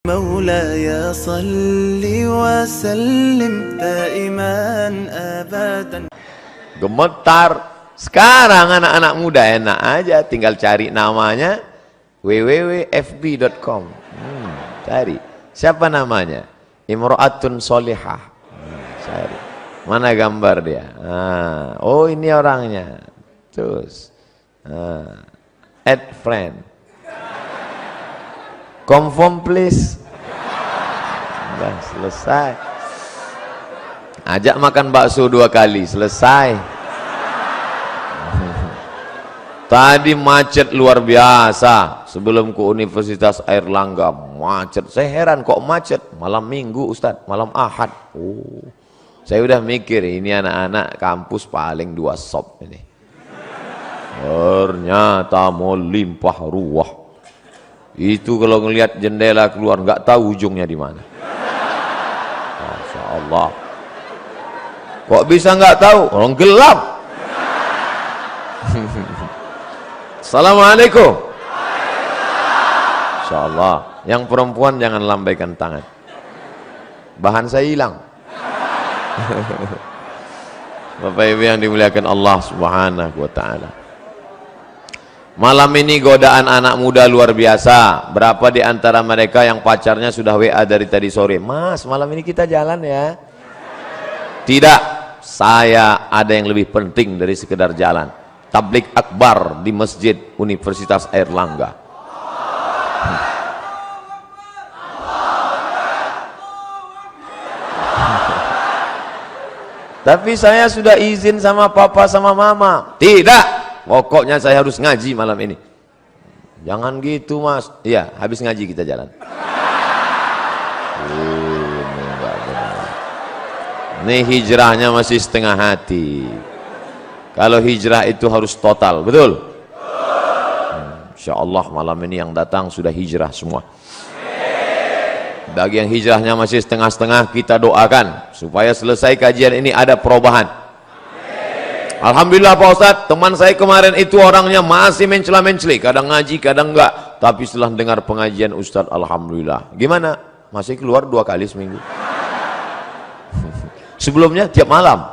مولاي صل وسلم دائما أبدا. Gemetar. Sekarang anak-anak muda enak aja, tinggal cari namanya www.fb.com. Cari. Siapa namanya? Imro'atun solihah. Cari. Mana gambar dia? Oh ini orangnya. Terus add friend. Confirm please. Udah selesai. Ajak makan bakso 2 kali, selesai. Tadi macet luar biasa. Sebelum ke Universitas Airlangga macet. Saya heran kok macet. Malam Minggu Ustadz, malam Ahad. Oh, saya udah mikir ini anak-anak kampus paling 2 sop ini. Ternyata mau limpah ruah. Itu kalau ngelihat jendela keluar nggak tahu ujungnya di mana. Masya Allah. Kok bisa nggak tahu? Orang gelap. Assalamualaikum. Insya Allah. Yang perempuan jangan lambaikan tangan. Bahan saya hilang. Bapak Ibu yang dimuliakan Allah Subhanahu wa Ta'ala. Malam ini godaan anak muda luar biasa. Berapa di antara mereka yang pacarnya sudah WA dari tadi sore? Mas, malam ini kita jalan ya? Tidak, saya ada yang lebih penting dari sekedar jalan. Tablik akbar di Masjid Universitas Airlangga. Tapi saya sudah izin sama papa sama mama. Tidak. Pokoknya saya harus ngaji malam ini. Jangan gitu mas. Iya, habis ngaji kita jalan. Ini enggak benar. Ini hijrahnya masih setengah hati. Kalau hijrah itu harus total, betul? Insya Allah malam ini yang datang sudah hijrah semua. Bagi yang hijrahnya masih setengah-setengah, kita doakan supaya selesai kajian ini ada perubahan. Alhamdulillah Pak Ustadz, teman saya kemarin itu orangnya masih mencela-menceli, kadang ngaji, kadang enggak. Tapi setelah dengar pengajian Ustadz, Alhamdulillah. Gimana? Masih keluar 2 kali seminggu. Sebelumnya tiap malam.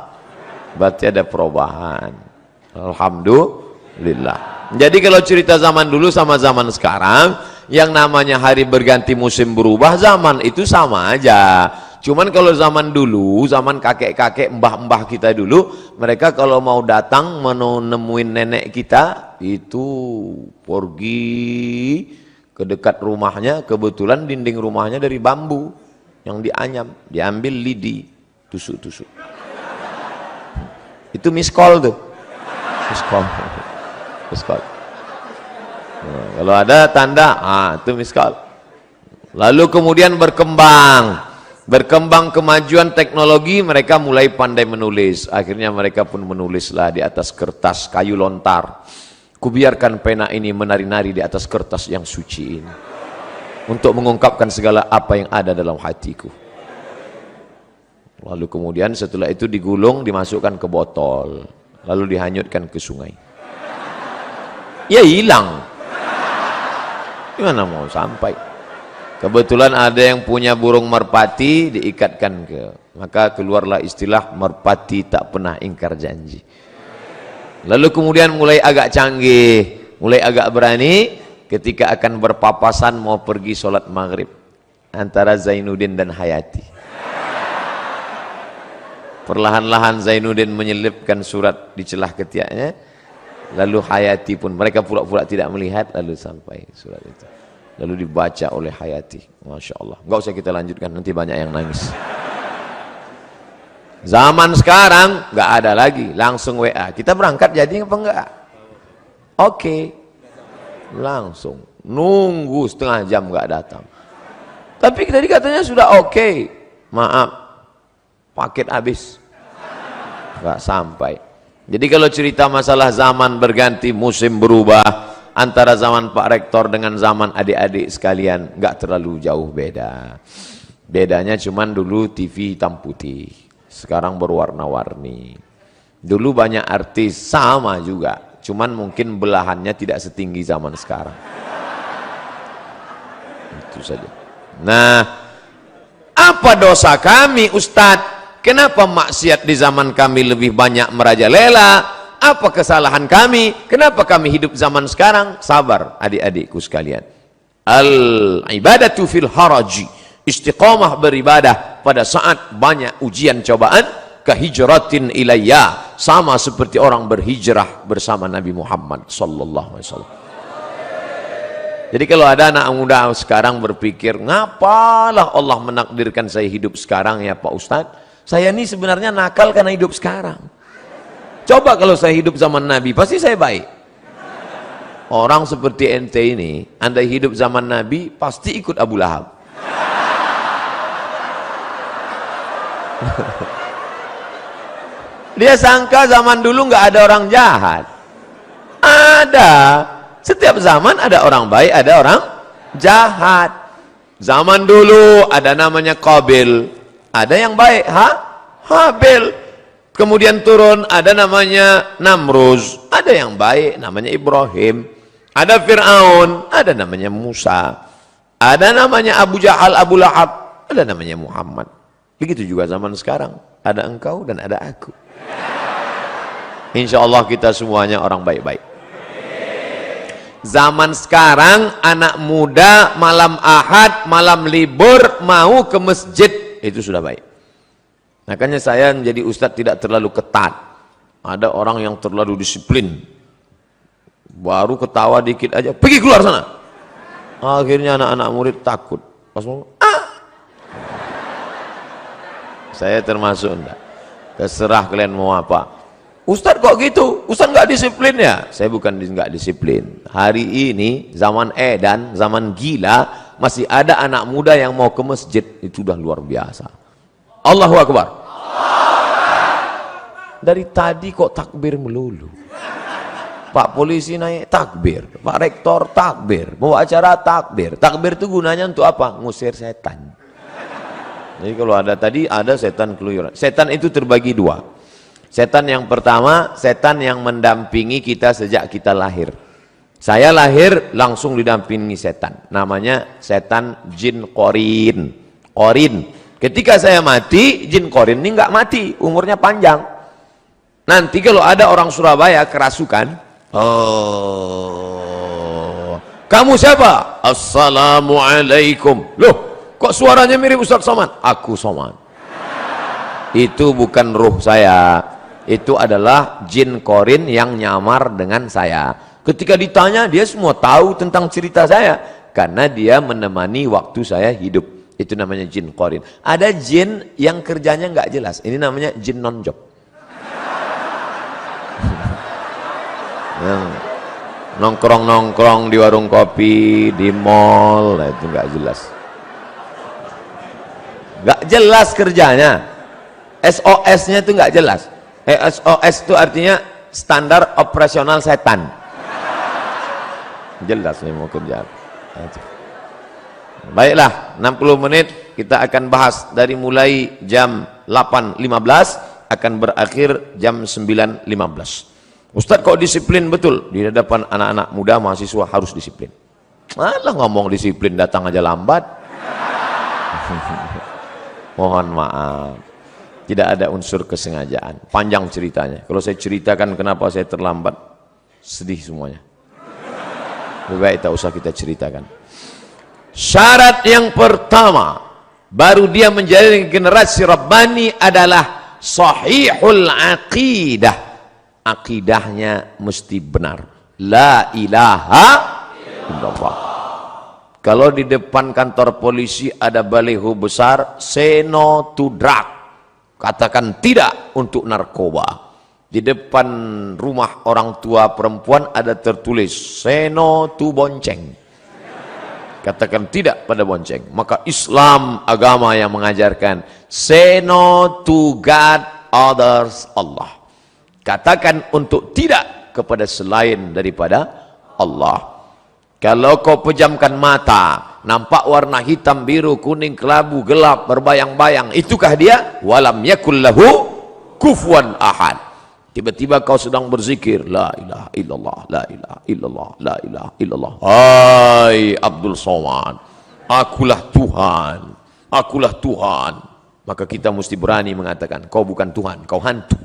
Berarti ada perubahan. Alhamdulillah. Jadi kalau cerita zaman dulu sama zaman sekarang, yang namanya hari berganti musim berubah, zaman itu sama aja. Cuman kalau zaman dulu, zaman kakek-kakek, mbah-mbah kita dulu, mereka kalau mau datang menemuin nenek kita, itu pergi ke dekat rumahnya, kebetulan dinding rumahnya dari bambu yang dianyam, diambil lidi, tusuk-tusuk. Itu miskol tuh. Miskol. Miskol. Nah, kalau ada tanda, itu miskol. Lalu kemudian berkembang kemajuan teknologi, mereka mulai pandai menulis. Akhirnya mereka pun menulislah di atas kertas kayu lontar. Kubiarkan pena ini menari-nari di atas kertas yang suci ini, untuk mengungkapkan segala apa yang ada dalam hatiku. Lalu kemudian setelah itu digulung, dimasukkan ke botol, lalu dihanyutkan ke sungai. Ya hilang. Gimana mau sampai? Kebetulan ada yang punya burung merpati, diikatkan maka keluarlah istilah merpati tak pernah ingkar janji. Lalu kemudian mulai agak canggih, mulai agak berani ketika akan berpapasan mau pergi sholat maghrib antara Zainuddin dan Hayati. Perlahan-lahan Zainuddin menyelipkan surat di celah ketiaknya, lalu Hayati pun, mereka pura-pura tidak melihat, lalu sampai surat itu. Lalu dibaca oleh Hayati. Masya Allah. Enggak usah kita lanjutkan, nanti banyak yang nangis. Zaman sekarang nggak ada lagi, langsung WA. Kita berangkat jadi apa enggak? Oke. Langsung. Nunggu setengah jam nggak datang. Tapi tadi katanya sudah oke. Maaf, paket habis. Nggak sampai. Jadi kalau cerita masalah zaman berganti, musim berubah, antara zaman Pak Rektor dengan zaman adik-adik sekalian nggak terlalu jauh beda. Bedanya cuman dulu TV hitam putih, sekarang berwarna-warni. Dulu banyak artis sama juga, cuman mungkin belahannya tidak setinggi zaman sekarang. Itu saja. Nah, apa dosa kami Ustadz? Kenapa maksiat di zaman kami lebih banyak merajalela? Apa kesalahan kami? Kenapa kami hidup zaman sekarang? Sabar adik-adikku sekalian. Al-ibadatu fil haraji, istiqamah beribadah pada saat banyak ujian cobaan, kahijratin ilayya, sama seperti orang berhijrah bersama Nabi Muhammad sallallahu alaihi wasallam. Jadi kalau ada anak muda sekarang berpikir, ngapalah Allah menakdirkan saya hidup sekarang ya Pak Ustadz? Saya ini sebenarnya nakal karena hidup sekarang. Coba kalau saya hidup zaman Nabi, pasti saya baik. Orang seperti ente ini, anda hidup zaman Nabi, pasti ikut Abu Lahab. Dia sangka zaman dulu nggak ada orang jahat. Ada. Setiap zaman ada orang baik, ada orang jahat. Zaman dulu ada namanya Qabil, ada yang baik, Habil. Kemudian turun ada namanya Namruz, ada yang baik namanya Ibrahim, ada Fir'aun, ada namanya Musa, ada namanya Abu Jahal, Abu Lahab, ada namanya Muhammad. Begitu juga zaman sekarang, ada engkau dan ada aku. Insya Allah kita semuanya orang baik-baik. Zaman sekarang anak muda malam Ahad, malam libur mau ke masjid, itu sudah baik. Makanya saya menjadi ustadz tidak terlalu ketat. Ada orang yang terlalu disiplin, baru ketawa dikit aja pergi keluar sana. Akhirnya anak-anak murid takut. Pas mau, saya termasuk enggak. Terserah kalian mau apa. Ustadz kok gitu? Ustadz nggak disiplin ya? Saya bukan nggak disiplin. Hari ini zaman edan, zaman gila, masih ada anak muda yang mau ke masjid, itu udah luar biasa. Allahu Akbar. Dari tadi kok takbir melulu. Pak polisi naik takbir, Pak rektor takbir, bawa acara takbir. Takbir itu gunanya untuk apa? Ngusir setan. Jadi kalau ada tadi ada setan keluyuran. Setan itu terbagi dua. Setan yang pertama, setan yang mendampingi kita sejak kita lahir. Saya lahir langsung didampingi setan. Namanya setan jin korin. Korin. Ketika saya mati, jin korin ini nggak mati, umurnya panjang. Nanti kalau ada orang Surabaya kerasukan, kamu siapa? Assalamualaikum. Loh, kok suaranya mirip Ustaz Somad? Aku Somad. Itu bukan ruh saya, itu adalah jin korin yang nyamar dengan saya. Ketika ditanya, dia semua tahu tentang cerita saya, karena dia menemani waktu saya hidup. Itu namanya jin korin. Ada jin yang kerjanya nggak jelas, ini namanya jin non-job. Nongkrong-nongkrong di warung kopi, di mall, nah itu nggak jelas. Nggak jelas kerjanya. SOS-nya itu nggak jelas. SOS itu artinya standar operasional setan. Jelas nih mau kerja. Baiklah, 60 menit kita akan bahas dari mulai jam 8.15 akan berakhir jam 9.15. Ustadz kok disiplin betul? Di hadapan anak-anak muda mahasiswa harus disiplin. Malah ngomong disiplin datang aja lambat. Mohon maaf, tidak ada unsur kesengajaan. Panjang ceritanya. Kalau saya ceritakan kenapa saya terlambat, sedih semuanya. Lebih baik tak usah kita ceritakan. Syarat yang pertama, baru dia menjadi generasi Rabbani adalah sahihul aqidah. Akidahnya mesti benar. La ilaha illallah. Kalau di depan kantor polisi ada baliho besar, say no to drug, katakan tidak untuk narkoba. Di depan rumah orang tua perempuan ada tertulis say no to bonceng, katakan tidak pada bonceng. Maka Islam agama yang mengajarkan say no to God, others, Allah. Katakan untuk tidak kepada selain daripada Allah. Kalau kau pejamkan mata, nampak warna hitam, biru, kuning, kelabu, gelap, berbayang-bayang, itukah dia? Walam yakul lahu kufuwan ahad. Tiba-tiba kau sedang berzikir, la ilaha illallah, la ilaha illallah, la ilaha illallah. Hai Abdul Somad, akulah Tuhan, akulah Tuhan. Maka kita mesti berani mengatakan, kau bukan Tuhan, kau hantu.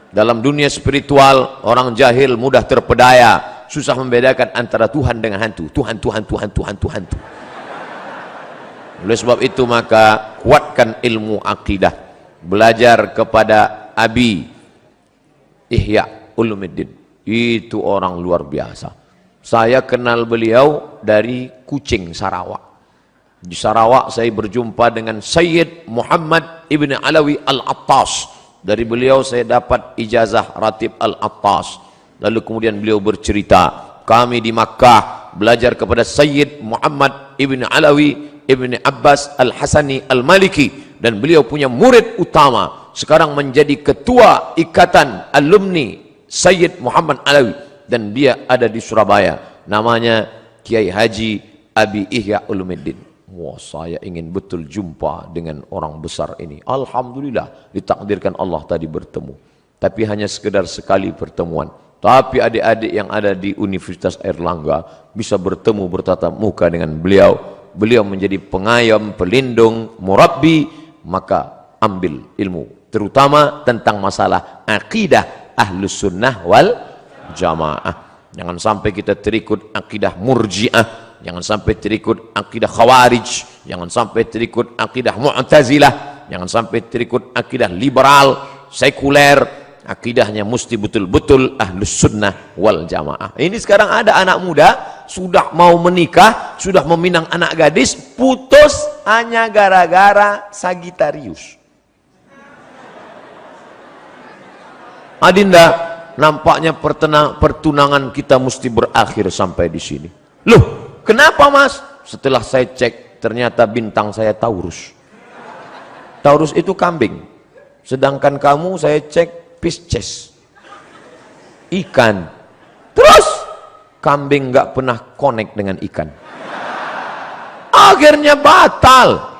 Dalam dunia spiritual, orang jahil mudah terpedaya, susah membedakan antara Tuhan dengan hantu. Tuhan. Oleh sebab itu maka kuatkan ilmu akidah. Belajar kepada Abi Ihya Ulumuddin. Itu orang luar biasa. Saya kenal beliau dari Kucing, Sarawak. Di Sarawak saya berjumpa dengan Sayyid Muhammad Ibn Alawi Al-Attas. Dari beliau saya dapat ijazah Ratib Al-Attas. Lalu kemudian beliau bercerita, kami di Makkah belajar kepada Sayyid Muhammad Ibn Alawi Ibn Abbas Al-Hasani Al-Maliki. Dan beliau punya murid utama, sekarang menjadi ketua ikatan alumni Sayyid Muhammad Alawi. Dan dia ada di Surabaya, namanya Kiai Haji Abi Ihya Ulumuddin. Wah, saya ingin betul jumpa dengan orang besar ini. Alhamdulillah ditakdirkan Allah tadi bertemu. Tapi hanya sekedar sekali pertemuan. Tapi adik-adik yang ada di Universitas Airlangga bisa bertemu bertatap muka dengan beliau. Beliau menjadi pengayom, pelindung, murabbi. Maka ambil ilmu, terutama tentang masalah akidah Ahlus Sunnah wal Jamaah. Jangan sampai kita terikut akidah Murji'ah. Jangan sampai terikut akidah Khawarij, jangan sampai terikut akidah Mu'tazilah, jangan sampai terikut akidah liberal, sekuler. Akidahnya mesti betul-betul Ahlus Sunnah wal Jamaah. Ini sekarang ada anak muda sudah mau menikah, sudah meminang anak gadis, putus hanya gara-gara Sagittarius. Adinda, nampaknya pertunangan kita mesti berakhir sampai di sini. Loh, kenapa mas? Setelah saya cek, ternyata bintang saya Taurus. Taurus itu kambing. Sedangkan kamu saya cek Pisces, ikan. Terus kambing nggak pernah connect dengan ikan. Akhirnya batal.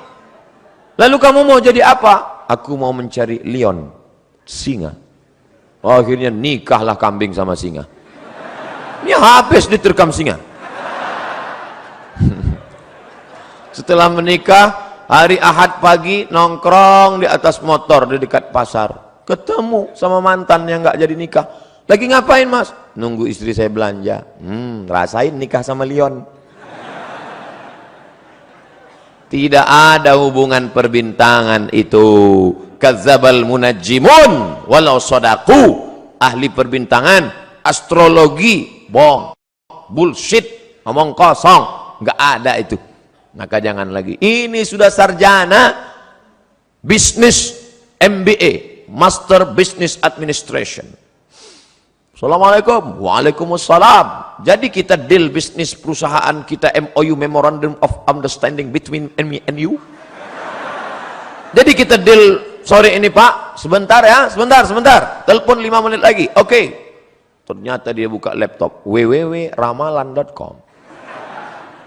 Lalu kamu mau jadi apa? Aku mau mencari lion, singa. Akhirnya nikahlah kambing sama singa. Ini habis diterkam singa. Setelah menikah, hari Ahad pagi nongkrong di atas motor di dekat pasar. Ketemu sama mantan yang nggak jadi nikah. Lagi ngapain mas? Nunggu istri saya belanja. Rasain nikah sama Leon. Tidak ada hubungan perbintangan itu. Kadzabal munajjimun walau sadaku. Ahli perbintangan, astrologi, bohong, bullshit, omong kosong, nggak ada itu. Maka jangan lagi. Ini sudah sarjana bisnis MBA, Master Business Administration. Assalamualaikum. Waalaikumsalam. Jadi kita deal bisnis perusahaan kita, MOU, Memorandum of Understanding between me and you. Jadi kita deal, sorry ini pak, sebentar ya, sebentar. Telepon 5 menit lagi. Oke. Ternyata dia buka laptop, www.ramalan.com.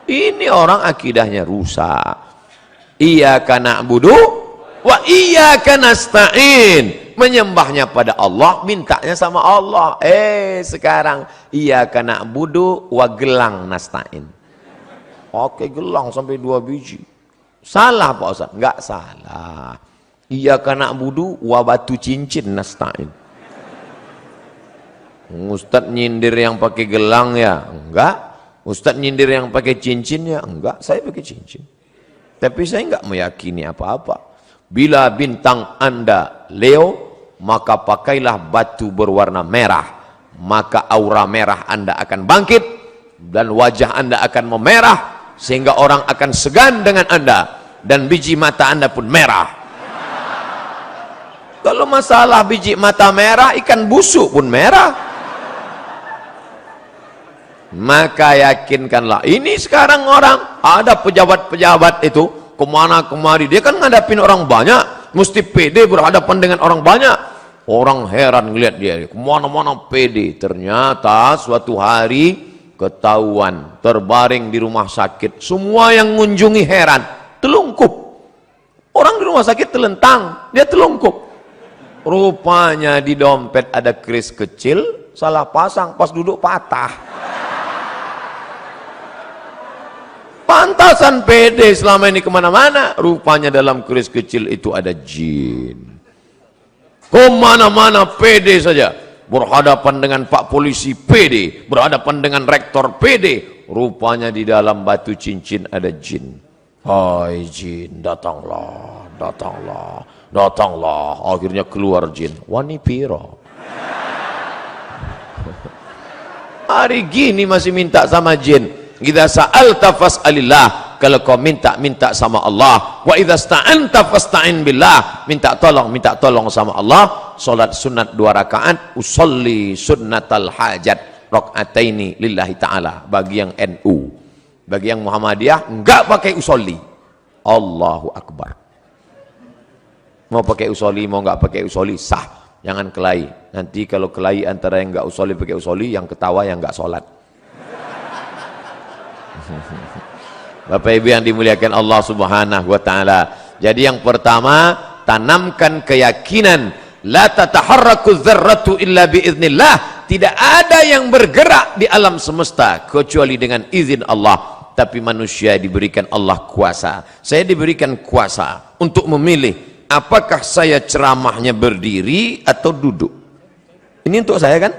Ini orang akidahnya rusak. Iyyaka na'budu wa iyyaka nasta'in. Menyembahnya pada Allah, mintanya sama Allah. Sekarang iyyaka na'budu wa gelang nasta'in. Oke, gelang sampai 2 biji. Salah Pak Ustaz? Enggak salah. Iyyaka na'budu wa batu cincin nasta'in. Ustaz nyindir yang pakai gelang ya? Enggak. Ustaz nyindir yang pakai cincin ya? Enggak, saya pakai cincin. Tapi saya enggak meyakini apa-apa. Bila bintang Anda Leo, maka pakailah batu berwarna merah. Maka aura merah Anda akan bangkit dan wajah Anda akan memerah sehingga orang akan segan dengan Anda dan biji mata Anda pun merah. Kalau masalah biji mata merah, ikan busuk pun merah. Maka yakinkanlah, ini sekarang orang ada pejabat-pejabat itu kemana kemari, dia kan ngadapin orang banyak, mesti pede berhadapan dengan orang banyak. Orang heran ngeliat dia kemana-mana pede. Ternyata suatu hari ketahuan terbaring di rumah sakit, semua yang mengunjungi heran, telungkup. Orang di rumah sakit telentang, dia telungkup. Rupanya di dompet ada kris kecil, salah pasang, pas duduk patah. Pantasan pede selama ini kemana-mana. Rupanya dalam keris kecil itu ada jin. Kemana-mana pede saja. Berhadapan dengan Pak Polisi pede. Berhadapan dengan Rektor pede. Rupanya di dalam batu cincin ada jin. Hai jin, datanglah, datanglah, datanglah. Akhirnya keluar jin. Wani piro. Hari gini masih minta sama jin. Idza sa'alta fas'alillah. Kalau kau minta sama Allah. Wa idza sta'anta fasta'in billah. Minta tolong sama Allah. Salat sunat 2 rakaat. Usolli sunnatal hajat. Rakaataini lillahi ta'ala. Bagi yang NU. Bagi yang Muhammadiyah enggak pakai usolli. Allahu Akbar. Mau pakai usolli, mau enggak pakai usolli, sah. Jangan kelahi. Nanti kalau kelahi antara yang enggak usolli pakai usolli, yang ketawa yang enggak sholat. Bapak Ibu yang dimuliakan Allah Subhanahu wa taala. Jadi yang pertama, tanamkan keyakinan la tataharraku dzarratu illa biiznillah. Tidak ada yang bergerak di alam semesta kecuali dengan izin Allah. Tapi manusia diberikan Allah kuasa. Saya diberikan kuasa untuk memilih apakah saya ceramahnya berdiri atau duduk. Ini untuk saya kan?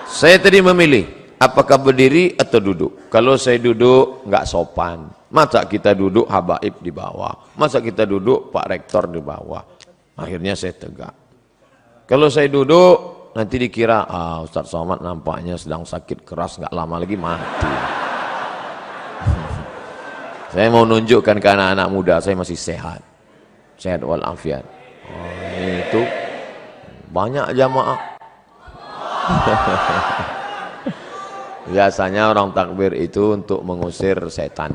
Saya tadi memilih apakah berdiri atau duduk. Kalau saya duduk nggak sopan. Masa kita duduk habaib di bawah. Masa kita duduk Pak Rektor di bawah. Akhirnya saya tegak. Kalau saya duduk nanti dikira Ustadz Somad nampaknya sedang sakit keras, nggak lama lagi mati. Saya mau nunjukkan ke anak-anak muda saya masih sehat. Sehat walafiat. Itu banyak jamaah. Biasanya orang takbir itu untuk mengusir setan.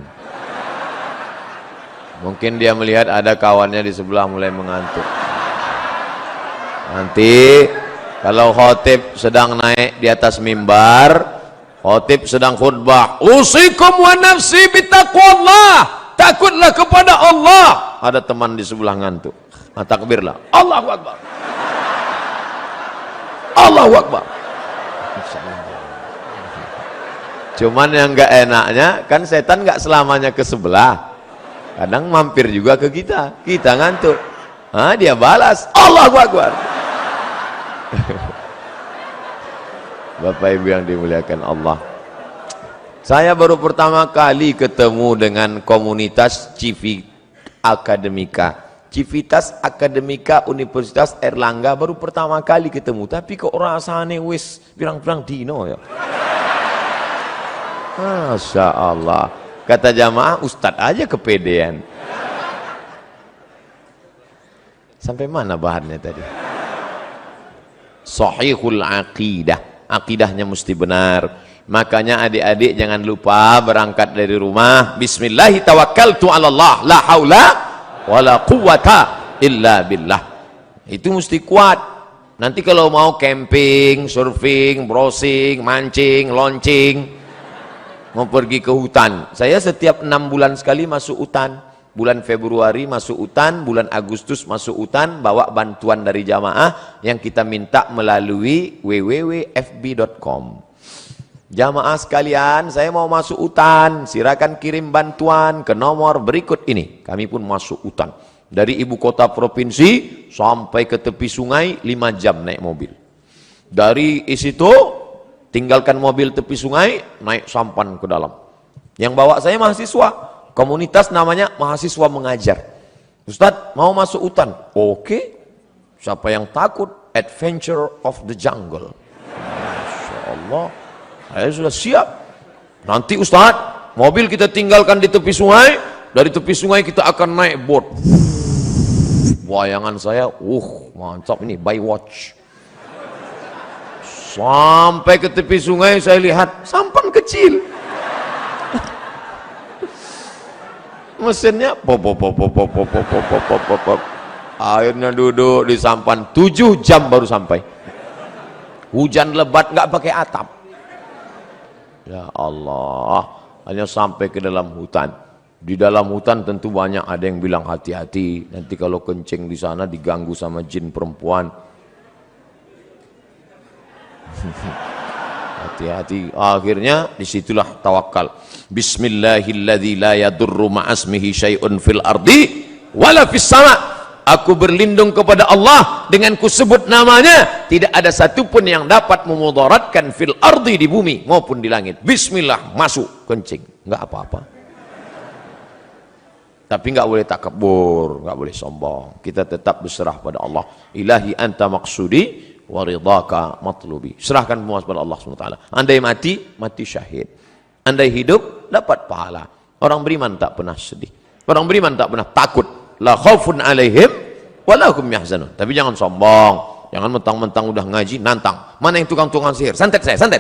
Mungkin dia melihat ada kawannya di sebelah mulai mengantuk. Nanti kalau khotib sedang naik di atas mimbar, khotib sedang khutbah, usikum wa nafsi bitaqwallah, takutlah kepada Allah. Ada teman di sebelah ngantuk. Nah, takbirlah. Allahu Akbar. Allahu Akbar. Cuman yang enggak enaknya kan setan enggak selamanya ke sebelah. Kadang mampir juga ke kita. Kita ngantuk. Dia balas Allahu Akbar. Bapak Ibu yang dimuliakan Allah, saya baru pertama kali ketemu dengan komunitas Civitas Akademika Universitas Erlangga, baru pertama kali ketemu, tapi kok rasane wis pirang-pirang dino ya. Masya Allah. Kata jamaah, Ustadz aja kepedean. Sampai mana bahannya tadi? Sahihul aqidah. Akidahnya mesti benar. Makanya adik-adik jangan lupa berangkat dari rumah, bismillahi tawakkaltu ala Allah, la haula wala quwata illa billah. Itu mesti kuat. Nanti kalau mau camping, surfing, browsing, mancing, launching, mau pergi ke hutan, saya setiap 6 bulan sekali masuk hutan. Bulan Februari masuk hutan, bulan Agustus masuk hutan, bawa bantuan dari jamaah yang kita minta melalui www.fb.com. Jamaah sekalian, saya mau masuk hutan, silakan kirim bantuan ke nomor berikut ini. Kami pun masuk hutan. Dari ibu kota provinsi sampai ke tepi sungai 5 jam naik mobil. Dari situ tinggalkan mobil tepi sungai, naik sampan ke dalam. Yang bawa saya mahasiswa. Komunitas namanya mahasiswa mengajar. Ustadz mau masuk hutan? Oke. Siapa yang takut? Adventure of the jungle. Masya Allah. Saya sudah siap. Nanti Ustadz, mobil kita tinggalkan di tepi sungai. Dari tepi sungai kita akan naik boat. Bayangan saya, mantap ini, by watch. Sampai ke tepi sungai saya lihat sampan kecil. Mesinnya pop. Akhirnya duduk di sampan 7 jam baru sampai. Hujan lebat nggak pakai atap. Ya Allah, hanya sampai ke dalam hutan. Di dalam hutan tentu banyak ada yang bilang hati-hati, nanti kalau kencing di sana diganggu sama jin perempuan. hati-hati. Akhirnya disitulah tawakal. Bismillahilladzi la yadurru ma'asmihi syai'un fil ardi wala fis sama. Aku berlindung kepada Allah dengan kusebut namanya, tidak ada satupun yang dapat memudaratkan fil ardi, di bumi maupun di langit. Bismillah, masuk, kencing, enggak apa-apa. Tapi enggak boleh takabur, enggak boleh sombong. Kita tetap berserah pada Allah. Ilahi anta maksudi wa ridhaka matlubi. Serahkan semua kepada Allah SWT. Andai mati, mati syahid. Andai hidup, dapat pahala. Orang beriman tak pernah sedih. Orang beriman tak pernah takut. La khaufun alaihim walahum yahzanun. Tapi jangan sombong, jangan mentang-mentang udah ngaji nantang. Mana yang tukang-tukang sihir? Santet saya, santet.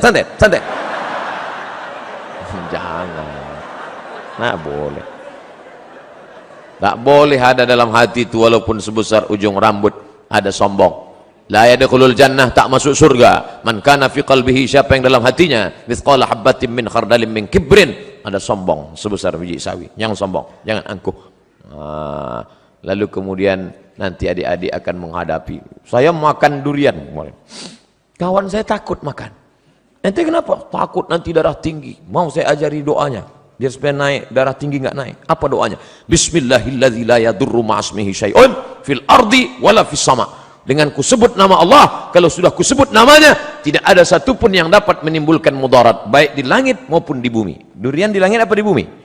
Jangan. Nah, boleh. Tak boleh ada dalam hati itu walaupun sebesar ujung rambut ada sombong. La yadkhulul jannah, tak masuk surga. Man kana fi qalbihi, siapa yang dalam hatinya mithqala habatin min khardalin min kibrin, ada sombong sebesar biji sawi. Jangan sombong, jangan angkuh. Lalu kemudian nanti adik-adik akan menghadapi, saya makan durian kemarin, kawan saya takut makan. Ente kenapa? Takut nanti darah tinggi. Mau saya ajari doanya biar supaya naik, darah tinggi nggak naik. Apa doanya? Bismillahilladzi la yadurru ma'asmihi syai'un fil ardi wala fis sama. Dengan kusebut nama Allah, kalau sudah kusebut namanya, tidak ada satupun yang dapat menimbulkan mudarat, baik di langit maupun di bumi. Durian di langit apa di bumi?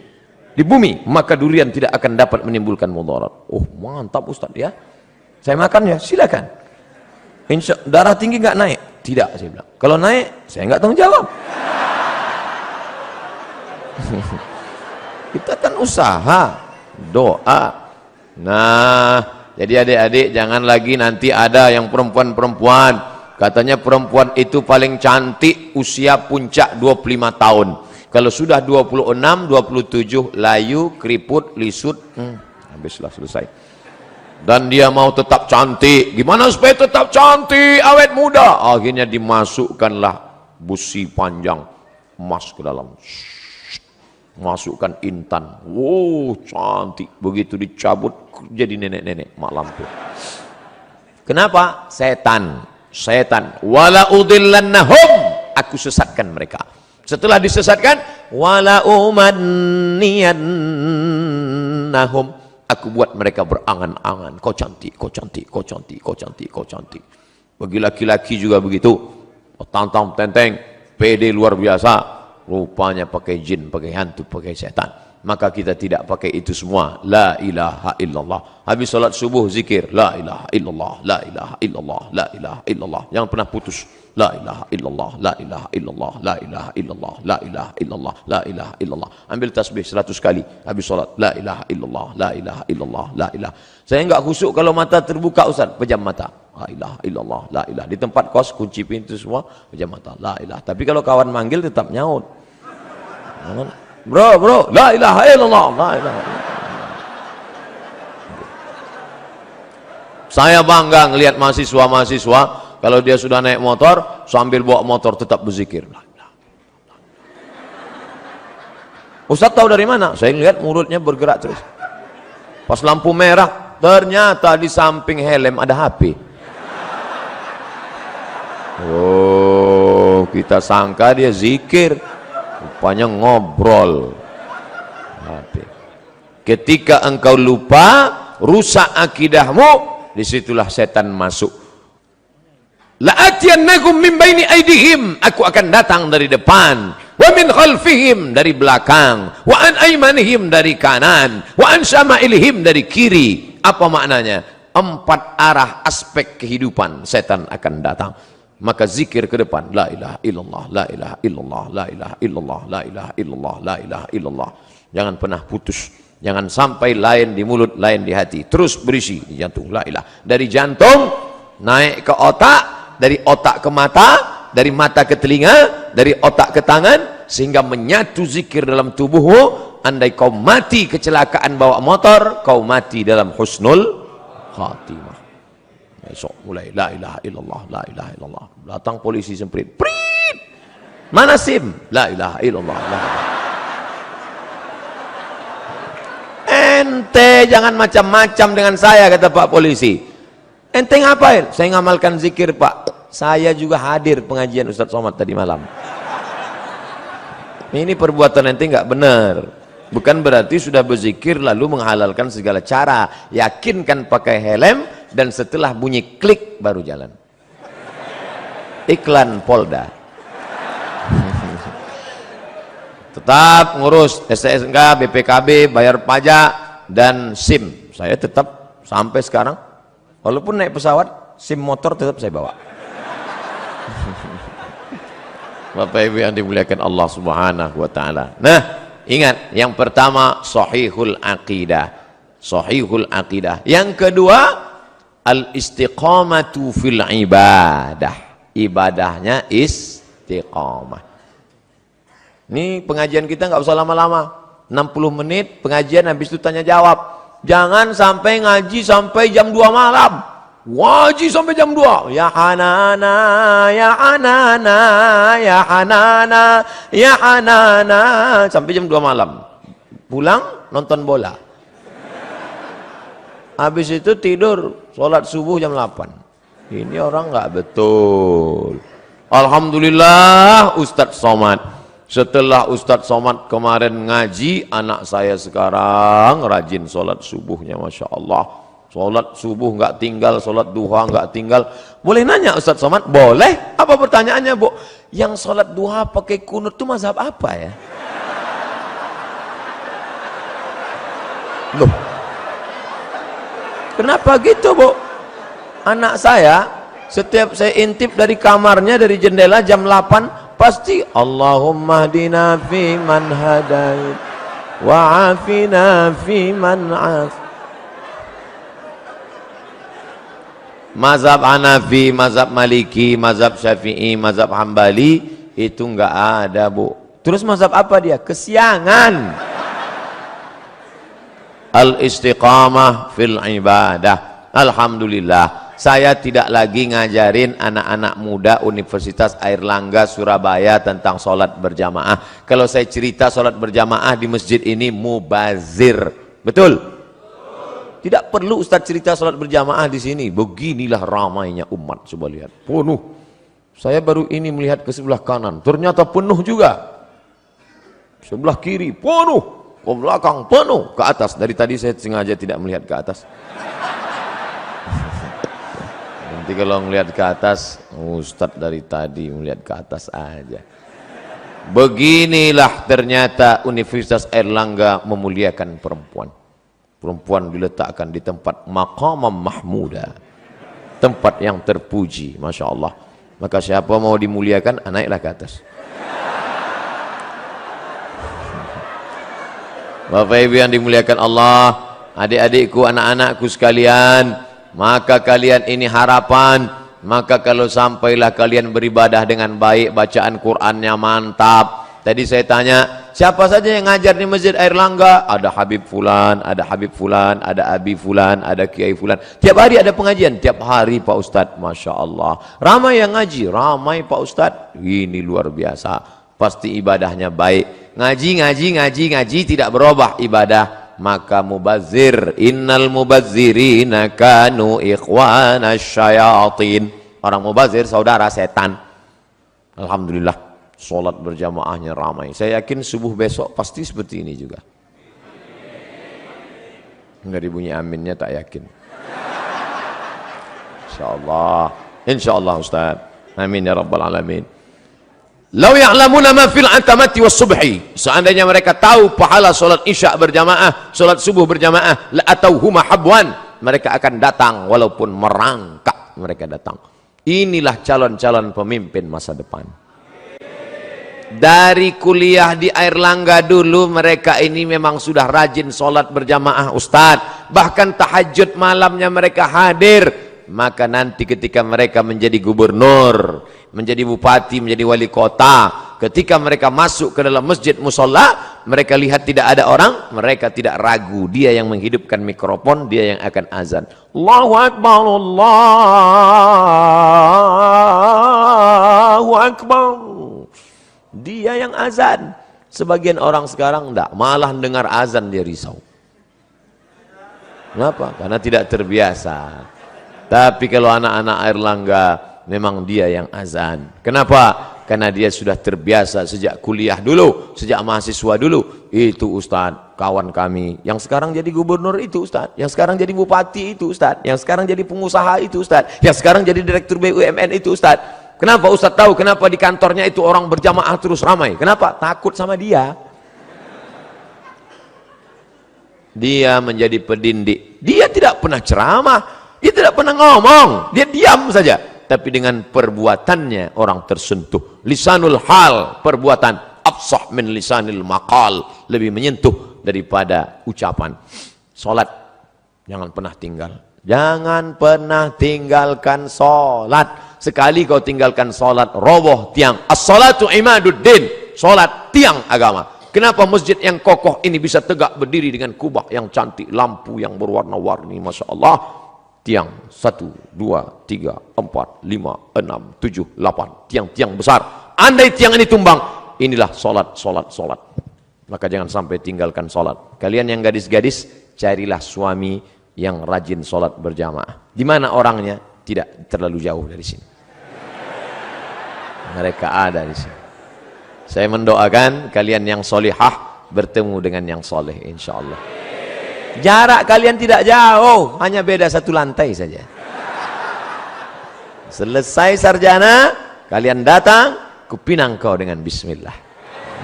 Di bumi, maka durian tidak akan dapat menimbulkan mudarat. Oh, mantap Ustaz ya. Saya makan ya, silakan. Insya darah tinggi nggak naik? Tidak, saya bilang. Kalau naik, saya nggak tanggung jawab. Kita kan usaha, doa. Nah, jadi adik-adik jangan lagi nanti ada yang perempuan-perempuan katanya perempuan itu paling cantik usia puncak 25 tahun. Kalau sudah 26, 27 layu, keriput, lisut, habislah, selesai. Dan dia mau tetap cantik. Gimana supaya tetap cantik, awet muda? Akhirnya dimasukkanlah busi panjang emas ke dalam. Masukkan intan. Wow, cantik. Begitu dicabut jadi nenek-nenek mak lampir. Kenapa? Setan. Wala udillannahum, aku sesatkan mereka. Setelah disesatkan, wala umanniyannahum, aku buat mereka berangan-angan. Kau cantik, kau cantik, kau cantik, kau cantik, kau cantik. Bagi laki-laki juga begitu. Tantang tenteng, pede luar biasa. Rupanya pakai jin, pakai hantu, pakai setan. Maka kita tidak pakai itu semua. La ilaha illallah. Habis salat subuh zikir, la ilaha illallah, la ilaha illallah, la ilaha illallah. Jangan pernah putus. La ilaha illallah, la ilaha illallah, la ilaha illallah, la ilaha illallah, la ilaha illallah. Ambil tasbih 100 kali habis salat. La ilaha illallah, la ilaha illallah, la ilaha. Saya enggak khusyuk kalau mata terbuka Ustaz, pejam mata. La ilaha illallah, la ilaha. Di tempat kos kunci pintu semua, pejam mata. La ilaha. Tapi kalau kawan manggil tetap nyaut. Bro, la ilaha illallah, la ilaha illallah. Saya bangga ngelihat mahasiswa-mahasiswa kalau dia sudah naik motor, sambil bawa motor tetap berzikir. Ustaz tahu dari mana? Saya lihat mulutnya bergerak terus. Pas lampu merah, ternyata di samping helm ada HP. Oh, kita sangka dia zikir. Rupanya ngobrol. Ketika engkau lupa, rusak akidahmu, disitulah setan masuk. La'atiyannakum min baini aydihim, aku akan datang dari depan, wa min khalfihim, dari belakang, wa an aymanihim, dari kanan, wa an syama'ilihim, dari kiri. Apa maknanya? 4 arah aspek kehidupan setan akan datang. Maka zikir ke depan, la ilaha illallah, la ilaha illallah, la ilaha illallah, la ilaha illallah, la ilaha illallah. Jangan pernah putus. Jangan sampai lain di mulut, lain di hati. Terus berisi di jantung, la ilaha. Dari jantung naik ke otak, dari otak ke mata, dari mata ke telinga, dari otak ke tangan, sehingga menyatu zikir dalam tubuhmu. Andai kau mati kecelakaan bawa motor, kau mati dalam husnul khatimah. Besok mulai la ilaha illallah, la ilaha illallah. Datang polisi semprit, prit, mana SIM? La ilaha illallah, la ilaha. Ente jangan macam-macam dengan saya, kata Pak Polisi. Ente ngapain? Saya ngamalkan zikir Pak. Saya juga hadir pengajian Ustaz Somad tadi malam. Ini perbuatan ente nggak benar. Bukan berarti sudah berzikir lalu menghalalkan segala cara. Yakinkan pakai helm dan setelah bunyi klik baru jalan. Iklan Polda. Tetap ngurus STNK, BPKB, bayar pajak dan SIM. Saya tetap sampai sekarang, walaupun naik pesawat, SIM motor tetap saya bawa. Bapak Ibu yang dimuliakan Allah Subhanahu wa taala. Nah, ingat, yang pertama sahihul aqidah. Sahihul aqidah. Yang kedua, al-istiqamatu fil ibadah. Ibadahnya istiqamah. Ini pengajian kita nggak usah lama-lama. 60 menit pengajian, habis itu tanya jawab. Jangan sampai ngaji sampai jam 2 malam. Ngaji sampai jam 2. Ya Hanana, ya Hanana, ya Hanana, ya Hanana, sampai jam 2 malam. Pulang nonton bola. Habis itu tidur, sholat subuh jam 8. Ini orang nggak betul. Alhamdulillah Ustadz Somad. Setelah Ustadz Somad kemarin ngaji, anak saya sekarang rajin sholat subuhnya, Masya Allah. Sholat subuh nggak tinggal, sholat duha nggak tinggal. Boleh nanya Ustadz Somad? Boleh. Apa pertanyaannya, Bu? Yang sholat duha pakai kunut itu mazhab apa ya? Loh, kenapa gitu, Bu? Anak saya, setiap saya intip dari kamarnya, dari jendela jam 8, pasti Allahumma hdina fi man hadait wa afina fi man af. Mazhab Hanafi, mazhab Maliki, mazhab Syafi'i, mazhab Hambali itu enggak ada, Bu. Terus mazhab apa dia? Kesiangan. Al-istiqamah fil ibadah. Alhamdulillah, saya tidak lagi ngajarin anak-anak muda Universitas Airlangga Surabaya tentang sholat berjamaah. Kalau saya cerita sholat berjamaah di masjid ini mubazir, betul? Tidak perlu Ustaz cerita sholat berjamaah di sini. Beginilah ramainya umat, coba lihat, penuh. Saya baru ini melihat ke sebelah kanan, ternyata penuh juga. Sebelah kiri penuh, ke belakang penuh, ke atas. Dari tadi saya sengaja tidak melihat ke atas. Nanti kalau melihat ke atas, Ustadz dari tadi melihat ke atas aja. Beginilah ternyata Universitas Airlangga memuliakan perempuan. Perempuan diletakkan di tempat maqamam mahmuda, tempat yang terpuji, Masya Allah. Maka siapa mau dimuliakan, naiklah ke atas. Bapak Ibu yang dimuliakan Allah, adik-adikku, anak-anakku sekalian, maka kalian ini harapan. Maka kalau sampailah kalian beribadah dengan baik, bacaan Qur'annya mantap. Tadi saya tanya, siapa saja yang ngajar di Masjid Airlangga? Ada Habib Fulan, ada Habib Fulan, ada Abi Fulan, ada Kiai Fulan. Tiap hari ada pengajian, tiap hari Pak Ustadz, Masya Allah. Ramai yang ngaji, ramai Pak Ustadz. Ini luar biasa, pasti ibadahnya baik. Ngaji, tidak berubah ibadah. Maka mubazir, innal mubazzirina kanu ikhwana syayatin. Orang mubazir saudara setan. Alhamdulillah, sholat berjamaahnya ramai. Saya yakin subuh besok pasti seperti ini juga. Enggak dibunyi aminnya, tak yakin. Insyaallah Ustaz. Amin ya rabbal alamin. Lau ya'lamuna ma fil atamati was subhi. Seandainya mereka tahu pahala sholat isya berjamaah, sholat subuh berjamaah, la atauhuma habwan. Mereka akan datang walaupun merangkak, mereka datang. Inilah calon-calon pemimpin masa depan. Dari kuliah di Airlangga dulu, mereka ini memang sudah rajin sholat berjamaah Ustadz. Bahkan tahajud malamnya mereka hadir. Maka nanti ketika mereka menjadi gubernur, menjadi bupati, menjadi wali kota, ketika mereka masuk ke dalam masjid musola, mereka lihat tidak ada orang, mereka tidak ragu, dia yang menghidupkan mikrofon, dia yang akan azan. Allahu Akbar, Allahu Akbar. Dia yang azan. Sebagian orang sekarang enggak, malah dengar azan dia risau. Kenapa? Karena tidak terbiasa. Tapi kalau anak-anak Airlangga, memang dia yang azan. Kenapa? Karena dia sudah terbiasa sejak kuliah dulu, sejak mahasiswa dulu. Itu Ustadz, kawan kami. Yang sekarang jadi gubernur itu Ustadz. Yang sekarang jadi bupati itu Ustadz. Yang sekarang jadi pengusaha itu Ustadz. Yang sekarang jadi direktur BUMN itu Ustadz. Kenapa Ustadz tahu? Kenapa di kantornya itu orang berjamaah terus ramai? Kenapa? Takut sama dia. Dia menjadi pendindik. Dia tidak pernah ceramah. Dia tidak pernah ngomong. Dia diam saja. Tapi dengan perbuatannya orang tersentuh. Lisanul hal, perbuatan. Afsah min lisanil maqal. Lebih menyentuh daripada ucapan. Salat, jangan pernah tinggal. Jangan pernah tinggalkan salat. Sekali kau tinggalkan salat, roboh tiang. As-salatu imaduddin. Salat tiang agama. Kenapa masjid yang kokoh ini bisa tegak berdiri dengan kubah yang cantik, lampu yang berwarna-warni, Masya Allah. Tiang 1, 2, 3, 4, 5, 6, 7, 8. Tiang-tiang besar. Andai tiang ini tumbang, inilah solat. Maka jangan sampai tinggalkan solat. Kalian yang gadis-gadis, carilah suami yang rajin solat berjamaah. Di mana orangnya? Tidak terlalu jauh dari sini. Mereka ada di sini. Saya mendoakan kalian yang solihah bertemu dengan yang soleh, insya Allah. Jarak kalian tidak jauh, hanya beda 1 lantai saja. Selesai sarjana, kalian datang, kupinang kau dengan bismillah.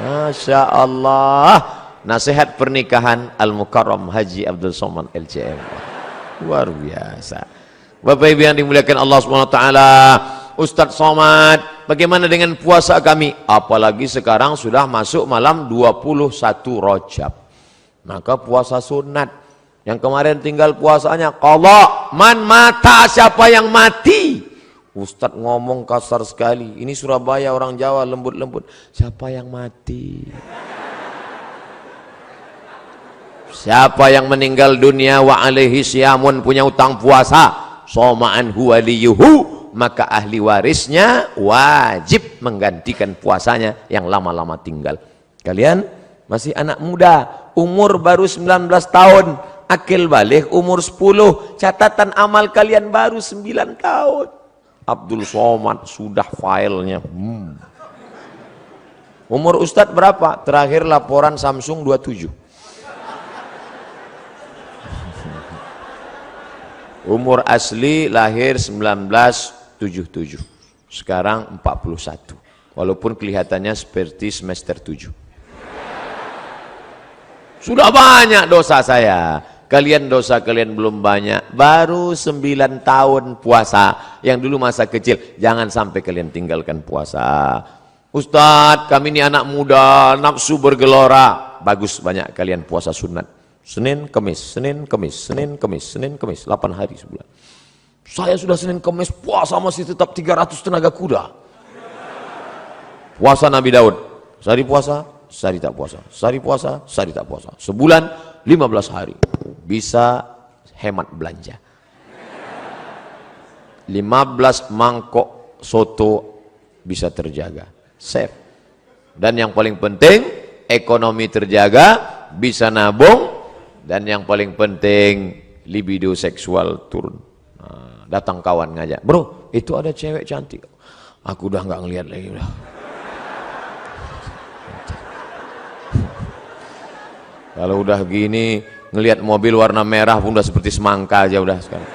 Masya Allah. Nasihat pernikahan Al-Mukarram Haji Abdul Somad LCM. Luar biasa. Bapak Ibu yang dimuliakan Allah SWT. Ustadz Somad, bagaimana dengan puasa kami? Apalagi sekarang sudah masuk malam 21 Rajab. Maka puasa sunat. Yang kemarin tinggal puasanya qadha. Man mata, siapa yang mati? Ustadz ngomong kasar sekali. Ini Surabaya, orang Jawa lembut-lembut. Siapa yang mati? Siapa yang meninggal dunia wa alaihi siyamun, punya utang puasa, soma'an huwa liyuhu, maka ahli warisnya wajib menggantikan puasanya yang lama-lama tinggal. Kalian masih anak muda, umur baru 19 tahun, akil balik umur 10, catatan amal kalian baru 9 tahun. Abdul Somad sudah filenya. Umur Ustadz berapa? Terakhir laporan Samsung 27. Umur asli lahir 1977. Sekarang 41. Walaupun kelihatannya seperti semester 7. Sudah banyak dosa saya. Kalian dosa kalian belum banyak. Baru 9 tahun puasa. Yang dulu masa kecil. Jangan sampai kalian tinggalkan puasa. Ustadz, kami ini anak muda, nafsu bergelora. Bagus banyak kalian puasa sunat. Senin, Kemis, Senin, Kemis, Senin, Kemis, Senin, Kemis, 8 hari sebulan. Saya sudah Senin, Kemis, puasa masih tetap 300 tenaga kuda. Puasa Nabi Daud, sehari puasa, sehari tak puasa, sehari puasa, sehari tak puasa. Sebulan, 15 hari. Bisa hemat belanja. 15 mangkok soto bisa terjaga. Save. Dan yang paling penting, ekonomi terjaga, bisa nabung. Dan yang paling penting, libido seksual turun. Nah, datang kawan ngajak, bro, itu ada cewek cantik. Aku udah nggak ngelihat lagi udah. Kalau udah gini, ngelihat mobil warna merah pun udah seperti semangka aja udah sekarang.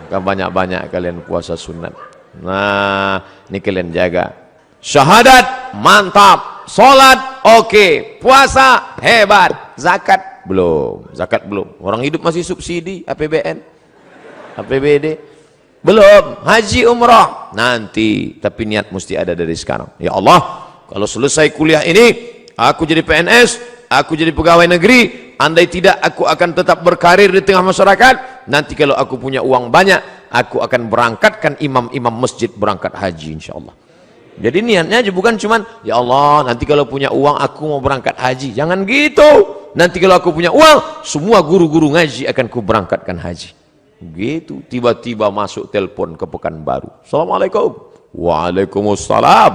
Maka banyak-banyak kalian puasa sunat. Nah, ini kalian jaga. Syahadat mantap. Sholat oke, puasa hebat, zakat belum, orang hidup masih subsidi, APBN, APBD belum, haji umrah nanti, tapi niat mesti ada dari sekarang. Ya Allah, kalau selesai kuliah ini aku jadi PNS, aku jadi pegawai negeri, andai tidak aku akan tetap berkarir di tengah masyarakat. Nanti kalau aku punya uang banyak, aku akan berangkatkan imam-imam masjid berangkat haji insyaallah. Jadi niatnya aja bukan cuman ya Allah nanti kalau punya uang aku mau berangkat haji. Jangan gitu. Nanti kalau aku punya uang semua guru-guru ngaji akan ku berangkatkan haji. Gitu. Tiba-tiba masuk telepon ke Pekanbaru. Assalamualaikum. Waalaikumsalam.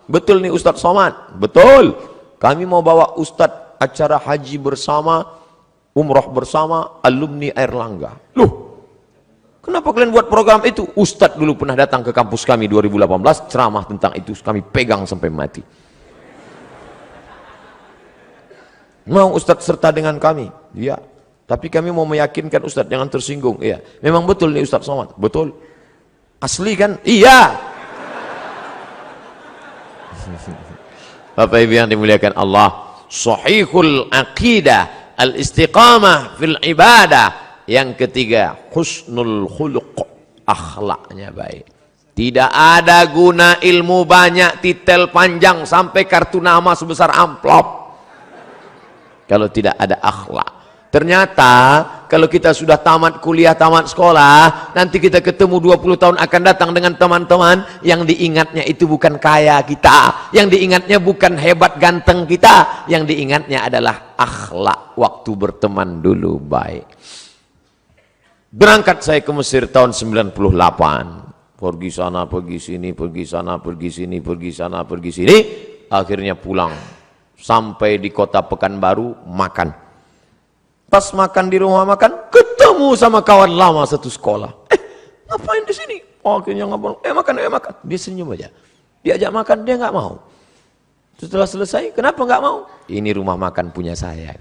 Betul nih Ustadz Somad? Betul. Kami mau bawa Ustadz acara haji bersama, umroh bersama alumni Airlangga. Loh, Kenapa kalian buat program itu? Ustadz dulu pernah datang ke kampus kami 2018, ceramah tentang itu, kami pegang sampai mati. Mau Ustadz serta dengan kami? Ya. Tapi kami mau meyakinkan Ustadz, jangan tersinggung. Iya. Memang betul nih Ustadz Somad? Betul. Asli kan? Iya. Bapak Ibu yang dimuliakan Allah, sahihul aqidah, al-istiqamah fil ibadah. Yang ketiga, husnul khuluq, akhlaknya baik. Tidak ada guna ilmu banyak, titel panjang sampai kartu nama sebesar amplop kalau tidak ada akhlak. Ternyata kalau kita sudah tamat kuliah, tamat sekolah, nanti kita ketemu 20 tahun akan datang dengan teman-teman yang diingatnya itu bukan kaya kita, yang diingatnya bukan hebat ganteng kita, yang diingatnya adalah akhlak waktu berteman dulu baik. Berangkat saya ke Mesir tahun 98. Pergi sana, pergi sini, pergi sana, pergi sini, pergi sana, pergi sini. Akhirnya pulang. Sampai di kota Pekanbaru, makan. Pas makan di rumah makan, ketemu sama kawan lama satu sekolah. Ngapain di sini? Oh, akhirnya ngomong, makan, makan. Dia senyum aja. Diajak makan, dia nggak mau. Setelah selesai, kenapa nggak mau? Ini rumah makan punya saya.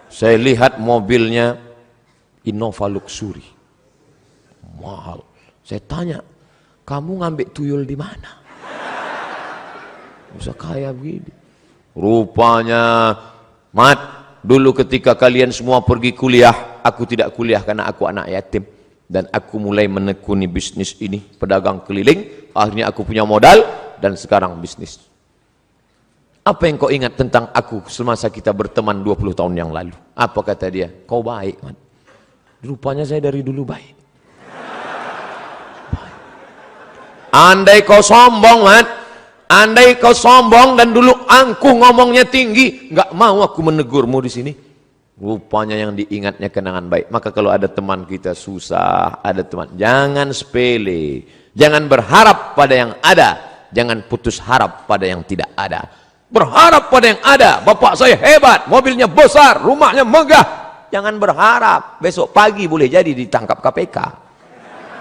Saya lihat mobilnya Innova Luxury, mahal. Saya tanya, kamu ngambil tuyul di mana? Bisa kaya begini. Rupanya, Mat, dulu ketika kalian semua pergi kuliah, aku tidak kuliah karena aku anak yatim. Dan aku mulai menekuni bisnis ini, pedagang keliling. Akhirnya aku punya modal dan sekarang bisnis. Apa yang kau ingat tentang aku semasa kita berteman 20 tahun yang lalu? Apa kata dia? Kau baik, man. Rupanya saya dari dulu baik. Andai kau sombong, man. Andai kau sombong dan dulu angkuh ngomongnya tinggi, nggak mau aku menegurmu di sini. Rupanya yang diingatnya kenangan baik. Maka kalau ada teman kita susah, ada teman, jangan sepele. Jangan berharap pada yang ada. Jangan putus harap pada yang tidak ada. Berharap pada yang ada. Bapak saya hebat, mobilnya besar, rumahnya megah. Jangan berharap besok pagi boleh jadi ditangkap KPK,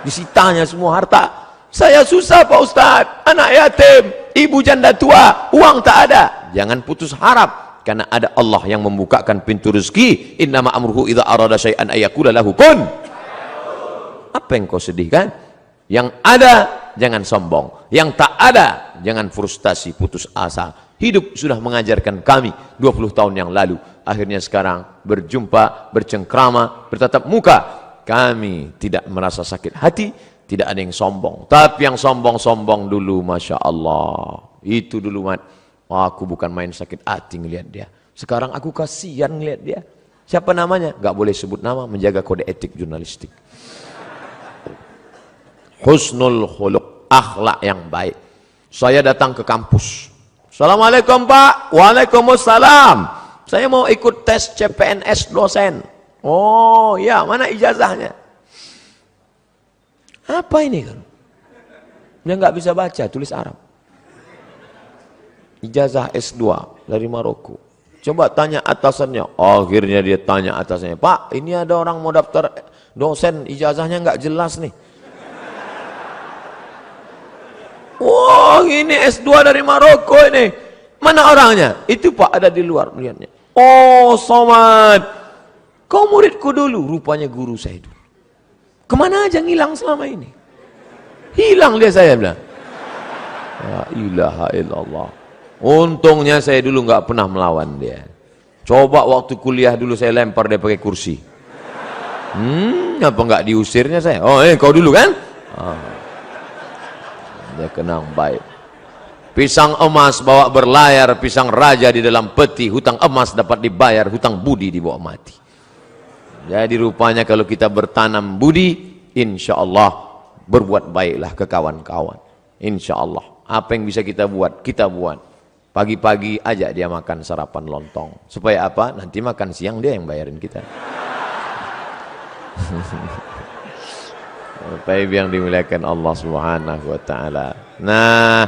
disitanya semua harta. Saya susah Pak Ustadz, anak yatim, ibu janda tua, uang tak ada. Jangan putus harap, karena ada Allah yang membukakan pintu rezeki. Innama amruhu idza arada syai'an ayyakula lahu kun. Apa yang kau sedihkan? Yang ada jangan sombong, yang tak ada jangan frustasi, putus asa. Hidup sudah mengajarkan kami 20 tahun yang lalu. Akhirnya sekarang berjumpa, bercengkrama, bertatap muka. Kami tidak merasa sakit hati, tidak ada yang sombong. Tapi yang sombong-sombong dulu, Masya Allah. Itu dulu, Mat. Aku bukan main sakit hati ngelihat dia. Sekarang aku kasihan ngelihat dia. Siapa namanya? Gak boleh sebut nama, menjaga kode etik jurnalistik. Husnul khuluq, akhlak yang baik. Saya datang ke kampus. Assalamualaikum Pak. Waalaikumsalam. Saya mau ikut tes CPNS dosen. Oh ya, mana ijazahnya? Apa ini kan? Dia nggak bisa baca, tulis Arab. Ijazah S2 dari Maroko. Coba tanya atasannya. Akhirnya dia tanya atasannya, Pak, ini ada orang mau daftar dosen, ijazahnya nggak jelas nih. Wah, ini S2 dari Maroko ini. Mana orangnya? Itu Pak, ada di luar melihatnya. Oh, Somad. Kau muridku dulu. Rupanya guru saya dulu. Kemana aja ngilang selama ini? Hilang dia, saya bilang. La ilaha illallah. Untungnya saya dulu nggak pernah melawan dia. Coba waktu kuliah dulu saya lempar dia pakai kursi. Apa nggak diusirnya saya? Oh, kau dulu kan? Dia kenang baik. Pisang emas bawa berlayar, pisang raja di dalam peti. Hutang emas dapat dibayar, hutang budi dibawa mati. Jadi rupanya kalau kita bertanam budi, insya Allah berbuat baiklah ke kawan-kawan. Insya Allah. Apa yang bisa kita buat, kita buat. Pagi-pagi ajak dia makan sarapan lontong. Supaya apa? Nanti makan siang dia yang bayarin kita. Bapak Ibu yang dimuliakan Allah Subhanahu wa taala. Nah,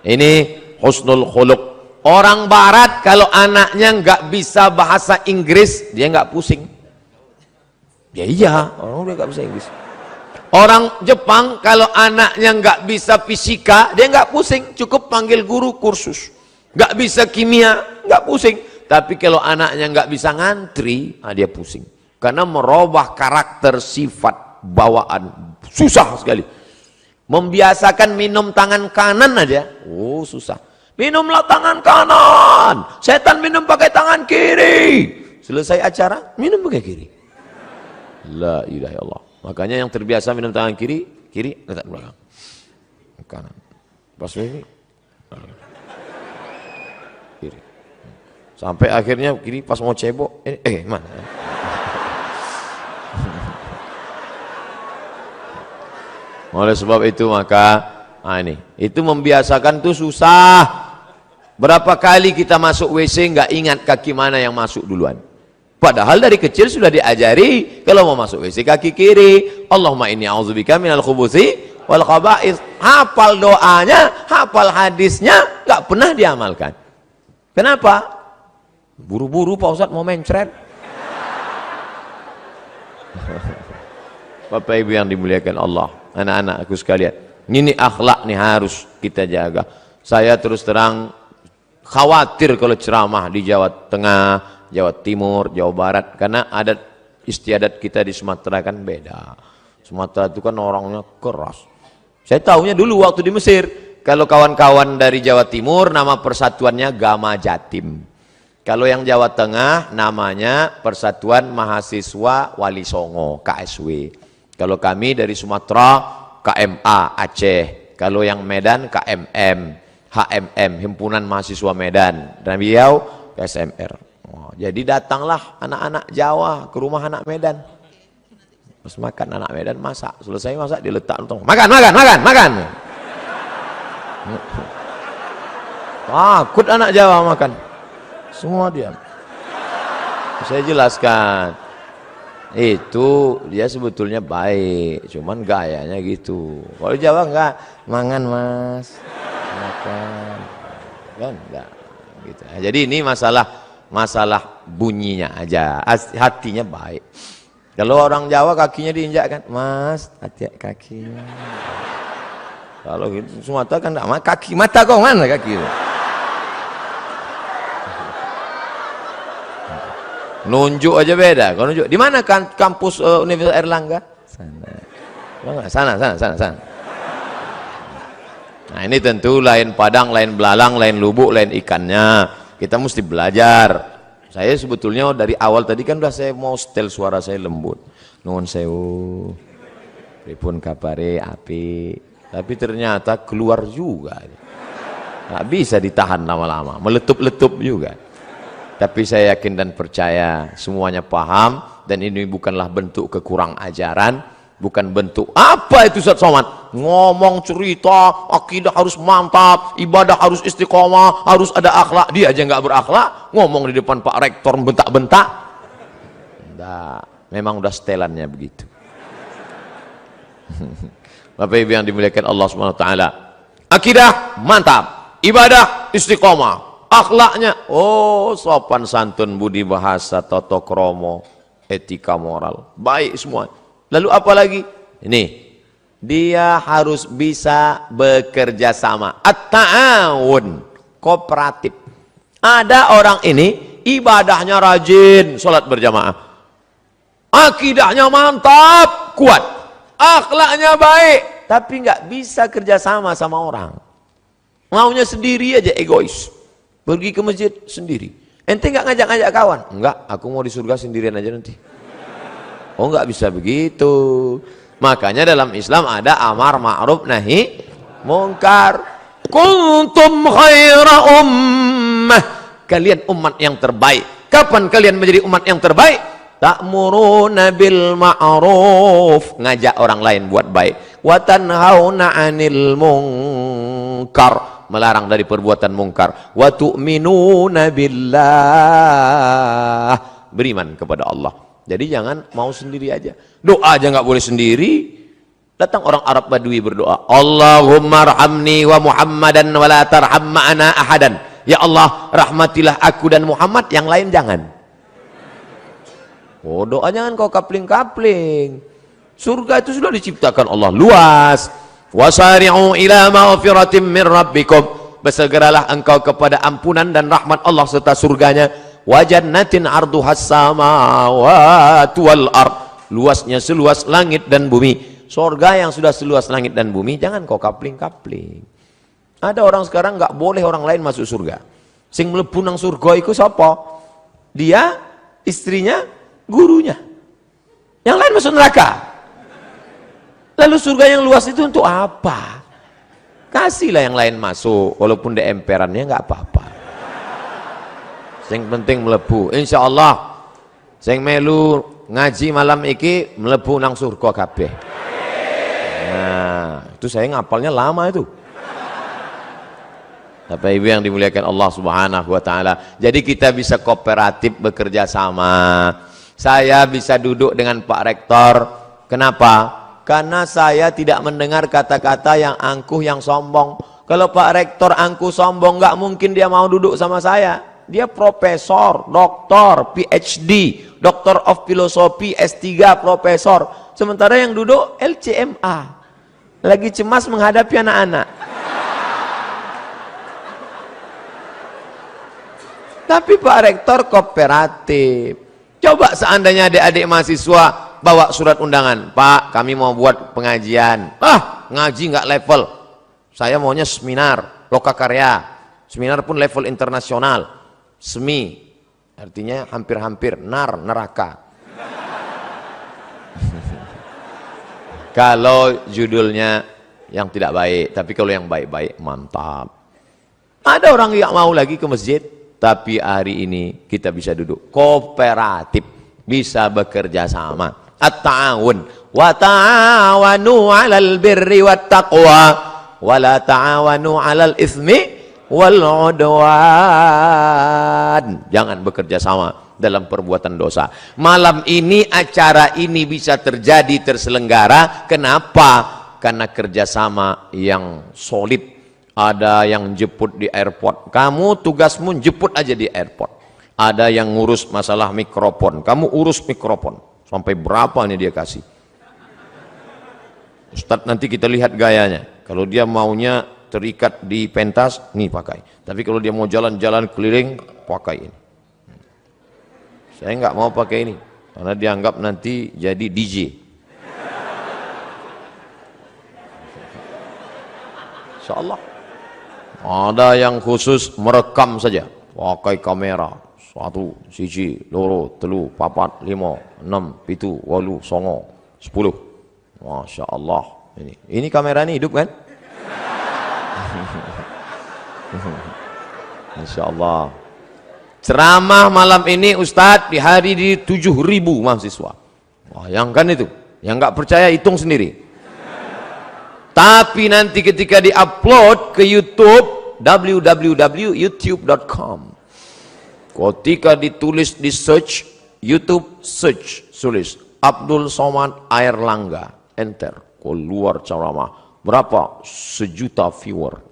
ini husnul khuluq, Orang barat kalau anaknya nggak bisa bahasa Inggris, dia nggak pusing. Ya iya, orang udah nggak bisa Inggris. Orang Jepang kalau anaknya nggak bisa fisika, dia nggak pusing, cukup panggil guru kursus. Nggak bisa kimia, nggak pusing. Tapi kalau anaknya nggak bisa ngantri, dia pusing. Karena merubah karakter, sifat, bawaan, susah sekali. Membiasakan minum tangan kanan aja, susah. Minumlah tangan kanan, setan minum pakai tangan kiri. Selesai acara, minum pakai kiri. La ilaha illallah. Makanya yang terbiasa minum tangan kiri, letak belakang. Kanan. Pas ini, kiri. Sampai akhirnya kiri pas mau cebok, mana? Oleh sebab itu maka, itu membiasakan tuh susah. Berapa kali kita masuk WC nggak ingat kaki mana yang masuk duluan. Padahal dari kecil sudah diajari kalau mau masuk WC kaki kiri. Allahumma inni a'udzubika minal khubuthi wal khaba'ith. Hafal doanya, hafal hadisnya, nggak pernah diamalkan. Kenapa? Buru-buru Pak Ustadz mau mencret. Bapak Ibu yang dimuliakan Allah, anak-anakku sekalian, ini akhlak nih harus kita jaga. Saya terus terang khawatir kalau ceramah di Jawa Tengah, Jawa Timur, Jawa Barat, karena adat istiadat kita di Sumatera kan beda. Sumatera itu kan orangnya keras. Saya tahunya dulu waktu di Mesir, kalau kawan-kawan dari Jawa Timur nama persatuannya Gama Jatim. Kalau yang Jawa Tengah namanya Persatuan Mahasiswa Wali Songo, KSW. Kalau kami dari Sumatera KMA Aceh. Kalau yang Medan KMM, HMM, Himpunan Mahasiswa Medan. Dan beliau SMR. Jadi datanglah anak-anak Jawa ke rumah anak Medan. Pas makan anak Medan masak, selesai masak diletak untung. Makan. Takut anak Jawa makan. Semua diam. Saya jelaskan. Itu dia sebetulnya baik, cuman gayanya gitu. Kalau Jawa enggak, mangan Mas. Makan. Kan enggak gitu. Jadi ini masalah bunyinya aja, hatinya baik. Kalau orang Jawa kakinya diinjak kan, Mas, hati kakinya. Kalau gitu Sumatera kan enggak, kaki mata kau mana kaki itu? Nunjuk aja beda. Kalau nunjuk di mana kan kampus Universitas Airlangga? Sana. Nah, ini tentu lain padang, lain belalang, lain lubuk, lain ikannya. Kita mesti belajar. Saya sebetulnya dari awal tadi kan udah saya mau setel suara saya lembut. Nuwun sewu. Pripun kabare api. Tapi ternyata keluar juga. Nggak bisa ditahan lama-lama, meletup-letup juga. Tapi saya yakin dan percaya semuanya paham, dan ini bukanlah bentuk kekurang ajaran, bukan bentuk apa itu Ustaz Somad ngomong cerita akidah harus mantap, ibadah harus istiqomah, harus ada akhlak. Dia aja nggak berakhlak, ngomong di depan Pak Rektor bentak-bentak. Enggak, memang udah setelannya begitu. Bapak Ibu yang dimuliakan Allah Subhanahu wa taala, akidah mantap, ibadah istiqomah, akhlaknya sopan santun, budi bahasa, tata krama, etika moral baik semua. Lalu apa lagi? Ini dia harus bisa bekerja sama, at-ta'awun, kooperatif. Ada orang ini ibadahnya rajin, sholat berjamaah, akidahnya mantap, kuat, akhlaknya baik, tapi nggak bisa kerja sama sama orang, maunya sendiri aja, egois. Pergi ke masjid sendiri. Ente nggak ngajak-ngajak kawan? Enggak, aku mau di surga sendirian aja nanti. Oh, nggak bisa begitu. Makanya dalam Islam ada amar ma'ruf nahi mungkar. Kuntum khaira ummah. Kalian umat yang terbaik. Kapan kalian menjadi umat yang terbaik? Ta'muruna bil ma'ruf, ngajak orang lain buat baik. Wa tanhauna 'anil munkar, melarang dari perbuatan mungkar. Wa tu'minuna billah, beriman kepada Allah. Jadi jangan mau sendiri aja. Doa aja nggak boleh sendiri. Datang orang Arab Badui berdoa, Allahumma arhamni wa Muhammadan wa la tarham ma'ana ahadan. ya Allah rahmatilah aku dan Muhammad, yang lain jangan. Oh, doa jangan kau kapling-kapling. Surga itu sudah diciptakan Allah luas. Wasari'u ila maghfiratin min rabbikum, bersegeralah engkau kepada ampunan dan rahmat Allah serta surganya. Wa jannatin arduhas samawati wal ard, luasnya seluas langit dan bumi. Surga yang sudah seluas langit dan bumi, jangan kau kapling-kapling. Ada orang sekarang nggak boleh orang lain masuk surga. Sing mlebu nang surga iku sapa? Dia, istrinya, gurunya. Yang lain masuk neraka. Lalu surga yang luas itu untuk apa? Kasihlah yang lain masuk, walaupun di emperannya nggak apa-apa. Yang penting melebu. Insya Allah, sing melu ngaji malam iki melebu nang surga kabeh. Nah, itu saya ngapalnya lama itu. Bapak Ibu yang dimuliakan Allah Subhanahu wa taala. Jadi kita bisa kooperatif bekerja sama. Saya bisa duduk dengan Pak Rektor. Kenapa? Karena saya tidak mendengar kata-kata yang angkuh, yang sombong. Kalau Pak Rektor angkuh sombong, nggak mungkin dia mau duduk sama saya. Dia profesor, doktor, PhD, Doctor of Philosophy, S3, profesor. Sementara yang duduk LCMA. Lagi cemas menghadapi anak-anak. Tapi Pak Rektor kooperatif. Coba seandainya adik-adik mahasiswa bawa surat undangan, Pak, kami mau buat pengajian. Ngaji nggak level. Saya maunya seminar, lokakarya. Seminar pun level internasional. Semi, artinya hampir-hampir, neraka. Kalau judulnya yang tidak baik, tapi kalau yang baik-baik, mantap. Ada orang yang mau lagi ke masjid, tapi hari ini kita bisa duduk kooperatif, bisa bekerja sama. At-ta'awun wa ta'awanu 'alal birri wat taqwa wa la ta'awanu 'alal itsmi wal 'udwan. Jangan bekerja sama dalam perbuatan dosa. Malam ini acara ini bisa terjadi, terselenggara. Kenapa? Karena kerjasama yang solid. Ada yang jemput di airport, kamu tugasmu jemput aja di airport. Ada yang ngurus masalah mikrofon, kamu urus mikrofon. Sampai berapa nih dia kasih? Ustadz, nanti kita lihat gayanya. Kalau dia maunya terikat di pentas, nih pakai. Tapi kalau dia mau jalan-jalan keliling, pakai ini. Saya nggak mau pakai ini, karena dianggap nanti jadi DJ. Insya Allah. Ada yang khusus merekam saja, pakai kamera 1, 1, 2, 3, 4, 5, 6, 7, 8, 9, 10. Masya Allah. Ini kamera ini hidup kan? Masya Allah. Ceramah malam ini Ustadz di hari di 7.000 mahasiswa. Wah, yang kan itu, yang nggak percaya hitung sendiri. Tapi nanti ketika di-upload ke YouTube, www.youtube.com, ketika ditulis di search, YouTube search, tulis Abdul Somad Airlangga, enter, keluar ceramah. Berapa? 1 juta viewer.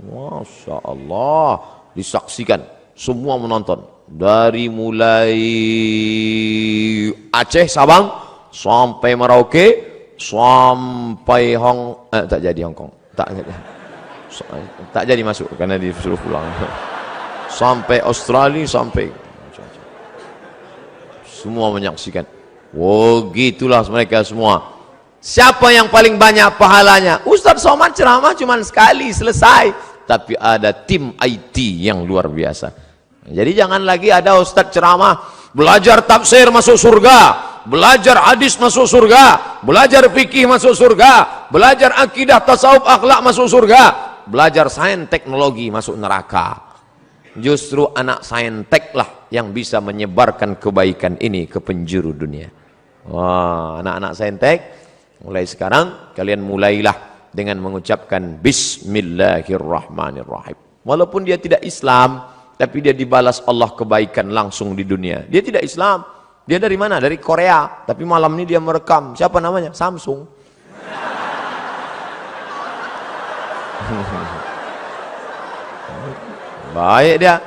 Masya Allah, disaksikan, semua menonton. Dari mulai Aceh, Sabang, sampai Merauke, sampai tak jadi Hong Kong, tak jadi masuk karena disuruh pulang. Sampai Australia, sampai semua menyaksikan. Oh, gitulah mereka semua. Siapa yang paling banyak pahalanya? Ustadz Somad ceramah cuma sekali selesai, tapi ada tim IT yang luar biasa. Jadi jangan lagi ada ustadz ceramah belajar tafsir masuk surga, belajar hadis masuk surga, belajar fikih masuk surga, belajar akidah tasawuf akhlak masuk surga, belajar sains teknologi masuk neraka. Justru anak saintek lah yang bisa menyebarkan kebaikan ini ke penjuru dunia. Wah, anak-anak saintek, mulai sekarang kalian mulailah dengan mengucapkan Bismillahirrahmanirrahim. Walaupun dia tidak Islam, tapi dia dibalas Allah kebaikan langsung di dunia. Dia tidak Islam, dia dari mana? Dari Korea, tapi malam ini dia merekam. Siapa namanya? Samsung. Baik dia.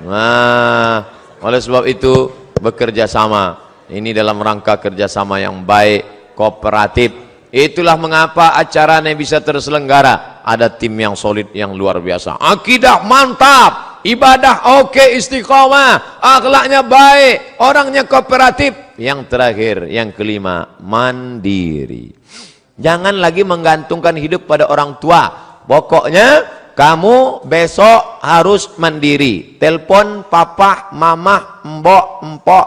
Nah, oleh sebab itu bekerja sama. Ini dalam rangka kerjasama yang baik, kooperatif. Itulah mengapa acaranya bisa terselenggara. Ada tim yang solid, yang luar biasa. Akidah mantap, ibadah oke, istiqomah, akhlaknya baik, orangnya kooperatif. Yang terakhir, yang kelima, mandiri. Jangan lagi menggantungkan hidup pada orang tua. Pokoknya kamu besok harus mandiri. Telepon papa, mama, mbok, empok.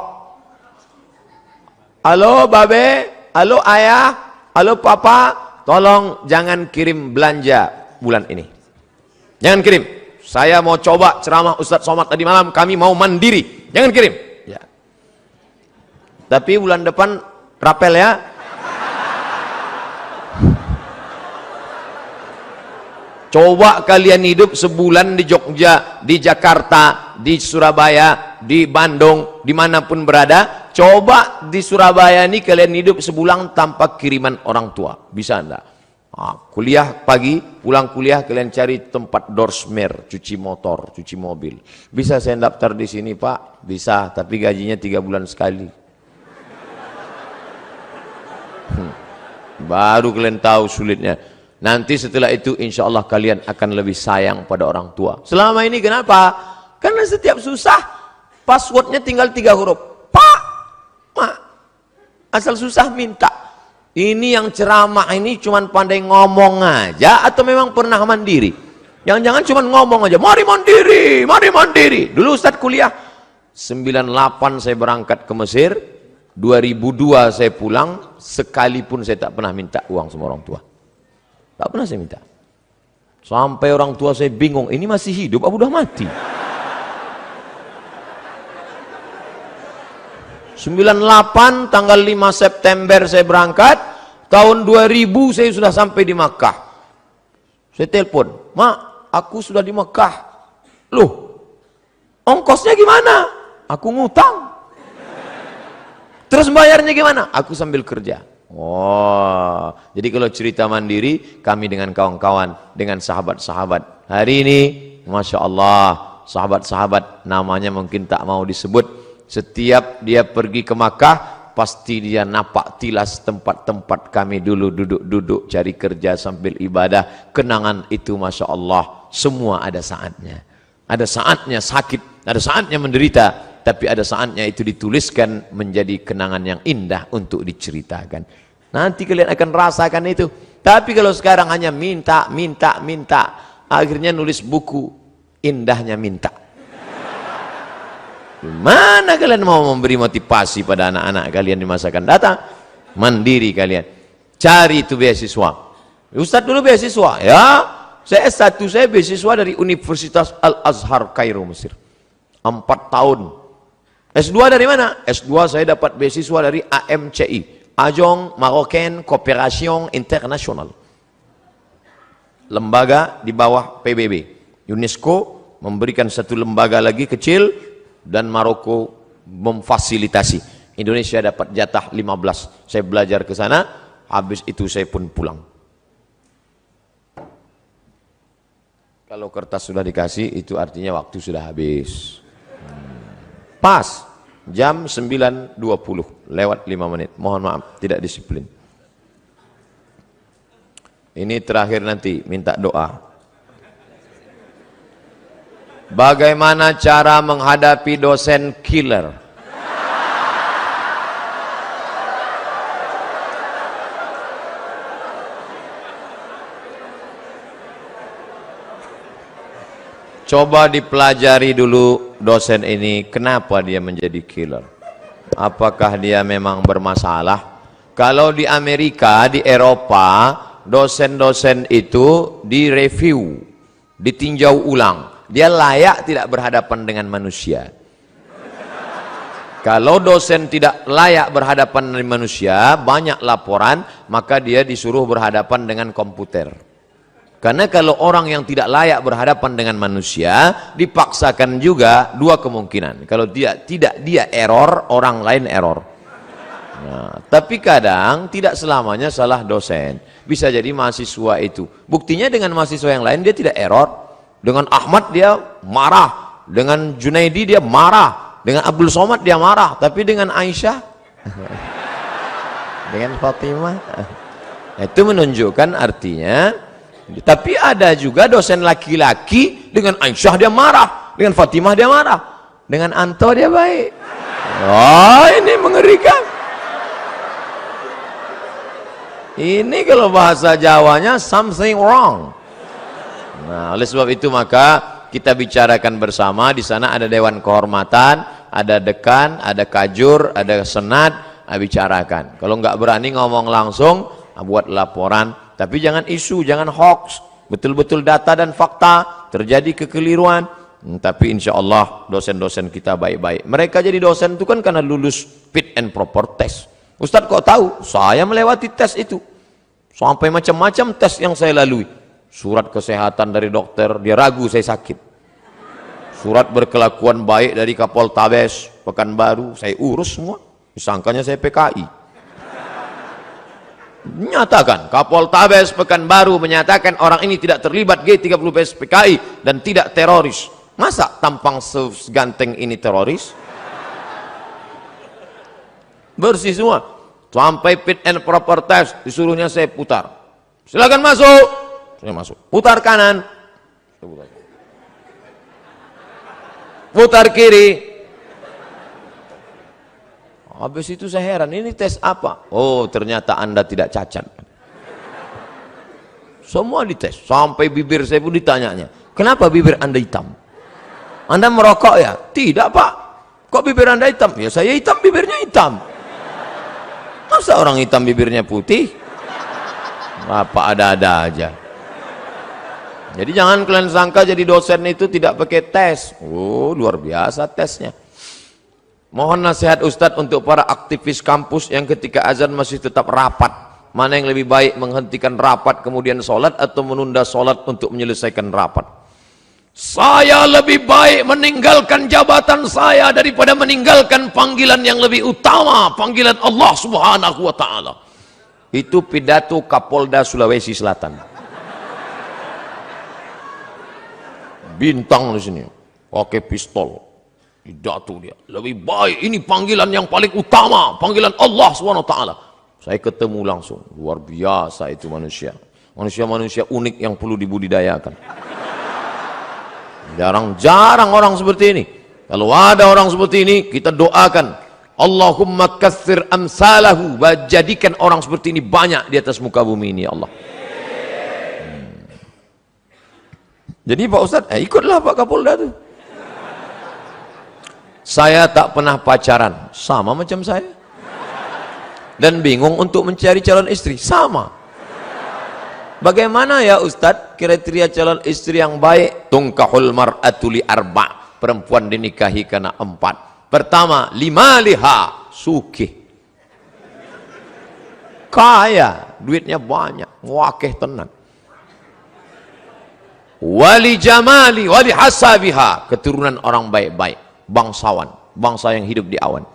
Halo babe, halo ayah, halo papa, tolong jangan kirim belanja bulan ini. Jangan kirim. Saya mau coba ceramah Ustadz Somad tadi malam, kami mau mandiri. Jangan kirim. Ya. Tapi bulan depan rapel ya. Coba kalian hidup sebulan di Jogja, di Jakarta, di Surabaya, di Bandung, dimanapun berada. Coba di Surabaya ini kalian hidup sebulan tanpa kiriman orang tua. Bisa enggak? Kuliah pagi, pulang kuliah kalian cari tempat dorsmer, cuci motor, cuci mobil. Bisa saya daftar di sini Pak? Bisa, tapi gajinya 3 bulan sekali. Baru kalian tahu sulitnya. Nanti setelah itu insya Allah kalian akan lebih sayang pada orang tua. Selama ini kenapa? Karena setiap susah passwordnya tinggal 3 huruf. Pak, mak, asal susah minta. Ini yang ceramah ini cuman pandai ngomong aja atau memang pernah mandiri? Jangan-jangan cuman ngomong aja, mari mandiri, mari mandiri. Dulu Ustadz kuliah 98 saya berangkat ke Mesir, 2002 saya pulang, sekalipun saya tak pernah minta uang sama orang tua. Tak pernah saya minta. Sampai orang tua saya bingung, ini masih hidup apa udah mati? 98 tanggal 5 September saya berangkat, tahun 2000 saya sudah sampai di Makkah. Saya telepon, "Mak, aku sudah di Makkah." Loh, ongkosnya gimana? Aku ngutang. Terus bayarnya gimana? Aku sambil kerja. Oh, jadi kalau cerita mandiri, kami dengan kawan-kawan, dengan sahabat-sahabat. Hari ini, Masya Allah, sahabat-sahabat namanya mungkin tak mau disebut. Setiap dia pergi ke Makkah, pasti dia napak tilas tempat-tempat kami dulu duduk-duduk cari kerja sambil ibadah. Kenangan itu Masya Allah, semua ada saatnya. Ada saatnya sakit, ada saatnya menderita. Tapi ada saatnya itu dituliskan menjadi kenangan yang indah untuk diceritakan. Nanti kalian akan rasakan itu. Tapi kalau sekarang hanya minta, akhirnya nulis buku, indahnya minta. Gimana kalian mau memberi motivasi pada anak-anak kalian di masa akan datang? Mandiri kalian. Cari itu beasiswa. Ustadz dulu beasiswa, ya. Saya S1, saya beasiswa dari Universitas Al-Azhar Kairo, Mesir. 4 tahun. S2 dari mana? S2 saya dapat beasiswa dari AMCI, Agence Marocaine Coopération Internationale. Lembaga di bawah PBB. UNESCO memberikan satu lembaga lagi kecil dan Maroko memfasilitasi. Indonesia dapat jatah 15. Saya belajar ke sana, habis itu saya pun pulang. Kalau kertas sudah dikasih, itu artinya waktu sudah habis. Pas jam 9.20 lewat 5 menit. Mohon maaf, tidak disiplin. Ini terakhir nanti, minta doa. Bagaimana cara menghadapi dosen killer? Coba dipelajari dulu dosen ini, kenapa dia menjadi killer? Apakah dia memang bermasalah? Kalau di Amerika, di Eropa, dosen-dosen itu direview, ditinjau ulang. Dia layak tidak berhadapan dengan manusia. Kalau dosen tidak layak berhadapan dengan manusia, banyak laporan, maka dia disuruh berhadapan dengan komputer. Karena kalau orang yang tidak layak berhadapan dengan manusia, dipaksakan juga 2 kemungkinan. Kalau tidak dia error, orang lain error. Nah, tapi kadang tidak selamanya salah dosen. Bisa jadi mahasiswa itu. Buktinya dengan mahasiswa yang lain dia tidak error. Dengan Ahmad dia marah, dengan Junaidi dia marah, dengan Abdul Somad dia marah, tapi dengan Aisyah dengan Fatimah itu menunjukkan artinya. Tapi ada juga dosen laki-laki dengan Aisyah dia marah, dengan Fatimah dia marah, dengan Anto dia baik. Oh, ini mengerikan. Ini kalau bahasa Jawanya something wrong. Nah, oleh sebab itu maka kita bicarakan bersama. Di sana ada dewan kehormatan, ada dekan, ada kajur, ada senat, bicarakan. Kalau nggak berani ngomong langsung, buat laporan. Tapi jangan isu, jangan hoax. Betul-betul data dan fakta, terjadi kekeliruan. Tapi insya Allah dosen-dosen kita baik-baik. Mereka jadi dosen itu kan karena lulus fit and proper test. Ustadz kok tahu? Saya melewati tes itu. Sampai macam-macam tes yang saya lalui. Surat kesehatan dari dokter, dia ragu saya sakit. Surat berkelakuan baik dari Kapoltabes Pekanbaru, saya urus semua. Disangkanya saya PKI. Nyatakan, Kapoltabes Pekanbaru menyatakan orang ini tidak terlibat G30 PKI dan tidak teroris. Masa tampang seganteng ini teroris? Bersih semua. Sampai fit and proper test, disuruhnya saya putar. Silakan masuk. Saya masuk. Putar kanan. Putar kiri. Habis itu saya heran, ini tes apa? Oh, ternyata Anda tidak cacat. Semua dites. Sampai bibir saya pun ditanyanya. Kenapa bibir Anda hitam? Anda merokok ya? Tidak, Pak. Kok bibir Anda hitam? Ya saya hitam, bibirnya hitam. Masa orang hitam bibirnya putih? Apa ada-ada aja. Jadi jangan kalian sangka jadi dosen itu tidak pakai tes. Oh, luar biasa tesnya. Mohon nasihat Ustadz untuk para aktivis kampus yang ketika azan masih tetap rapat. Mana yang lebih baik, menghentikan rapat kemudian sholat atau menunda sholat untuk menyelesaikan rapat? Saya lebih baik meninggalkan jabatan saya daripada meninggalkan panggilan yang lebih utama, panggilan Allah Subhanahu wa Ta'ala. Itu pidato Kapolda Sulawesi Selatan. Bintang di sini, pakai pistol. Pidato dia. Lebih baik, ini panggilan yang paling utama, panggilan Allah Subhanahu wa Ta'ala. Saya ketemu langsung, luar biasa itu manusia. Manusia-manusia unik yang perlu dibudidayakan. Jarang-jarang orang seperti ini. Kalau ada orang seperti ini, kita doakan Allahumma katsir amsalahu, jadikan orang seperti ini banyak di atas muka bumi ini, ya Allah. Jadi Pak Ustadz, ikutlah Pak Kapolda tuh. Saya tak pernah pacaran, sama macam saya. Dan bingung untuk mencari calon istri, sama. Bagaimana ya Ustadz kriteria calon istri yang baik? Tungkahul mar'atu li arba', perempuan dinikahi karena 4. Pertama, limaliha, sugih, kaya, duitnya banyak, wakeh tenan. Wali jamali, wali hasabiha, keturunan orang baik-baik, bangsawan, bangsa yang hidup di awan.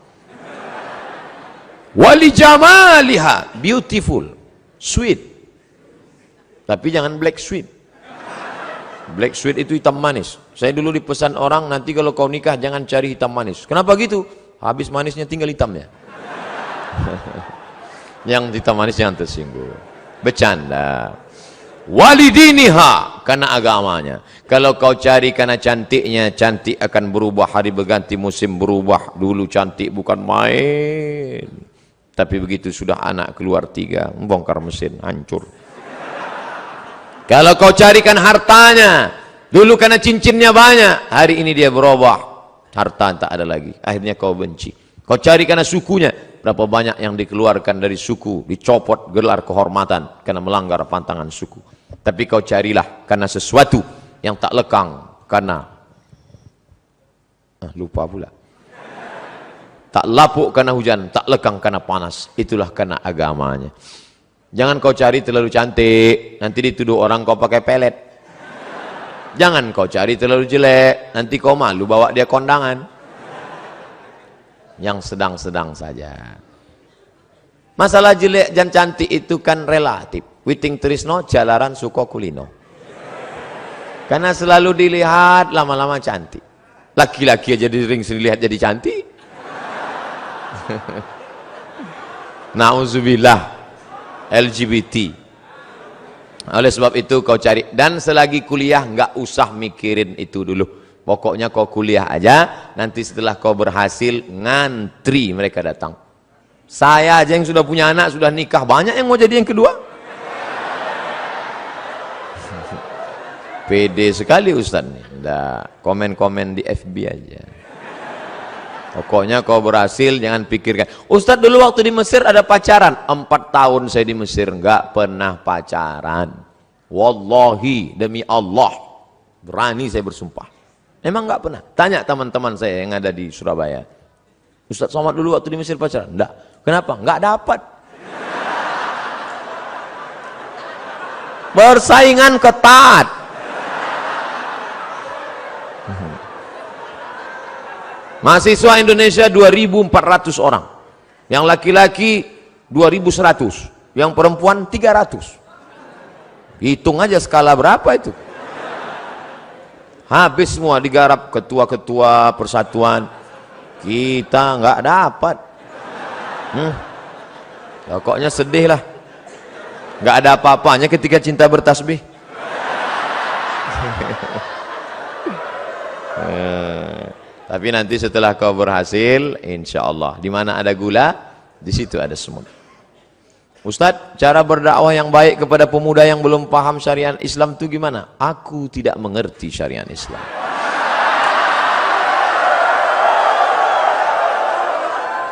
Wali jamaliha, beautiful, sweet. Tapi jangan black sweet. Black sweet itu hitam manis. Saya dulu dipesan orang, nanti kalau kau nikah jangan cari hitam manis. Kenapa gitu? Habis manisnya tinggal hitamnya. Yang hitam manis yang tersinggung. Bercanda. Walidiniha, karena agamanya. Kalau kau cari karena cantiknya, cantik akan berubah, hari berganti musim berubah. Dulu cantik bukan main. Tapi begitu sudah anak keluar 3, membongkar mesin, hancur. Kalau kau carikan hartanya, dulu karena cincinnya banyak, hari ini dia berubah, harta tak ada lagi, akhirnya kau benci. Kau cari karena sukunya, berapa banyak yang dikeluarkan dari suku, dicopot gelar kehormatan karena melanggar pantangan suku. Tapi kau carilah karena sesuatu yang tak lekang, karena lupa pula, tak lapuk karena hujan, tak lekang karena panas, itulah karena agamanya. Jangan kau cari terlalu cantik, nanti dituduh orang kau pakai pelet. Jangan kau cari terlalu jelek, nanti kau malu bawa dia kondangan. Yang sedang-sedang saja. Masalah jelek dan cantik itu kan relatif. Witing trisno jalaran suko kulino. Karena selalu dilihat, lama-lama cantik. Laki-laki aja sering lihat jadi cantik. Nauzubillah, LGBT. Oleh sebab itu kau cari, dan selagi kuliah nggak usah mikirin itu dulu. Pokoknya kau kuliah aja, nanti setelah kau berhasil ngantri mereka datang. Saya aja yang sudah punya anak, sudah nikah, banyak yang mau jadi yang kedua. Pede sekali Ustaz nih. Nggak, komen-komen di FB aja. Pokoknya kau berhasil, jangan pikirkan. Ustaz dulu waktu di Mesir ada pacaran. 4 tahun saya di Mesir, nggak pernah pacaran. Wallahi, demi Allah, berani saya bersumpah. Memang nggak pernah. Tanya teman-teman saya yang ada di Surabaya. Ustaz Somad dulu waktu di Mesir pacaran? Enggak. Kenapa? Nggak dapat. Persaingan ketat. Mahasiswa Indonesia 2.400 orang. Yang laki-laki 2.100. Yang perempuan 300. Hitung aja skala berapa itu. Habis semua digarap ketua-ketua persatuan. Kita nggak dapat. Pokoknya sedih lah. Nggak ada apa-apanya ketika cinta bertasbih. Tapi nanti setelah kau berhasil, insya Allah, di mana ada gula, di situ ada semut. Ustadz, cara berdakwah yang baik kepada pemuda yang belum paham syariat Islam itu gimana? Aku tidak mengerti syariat Islam.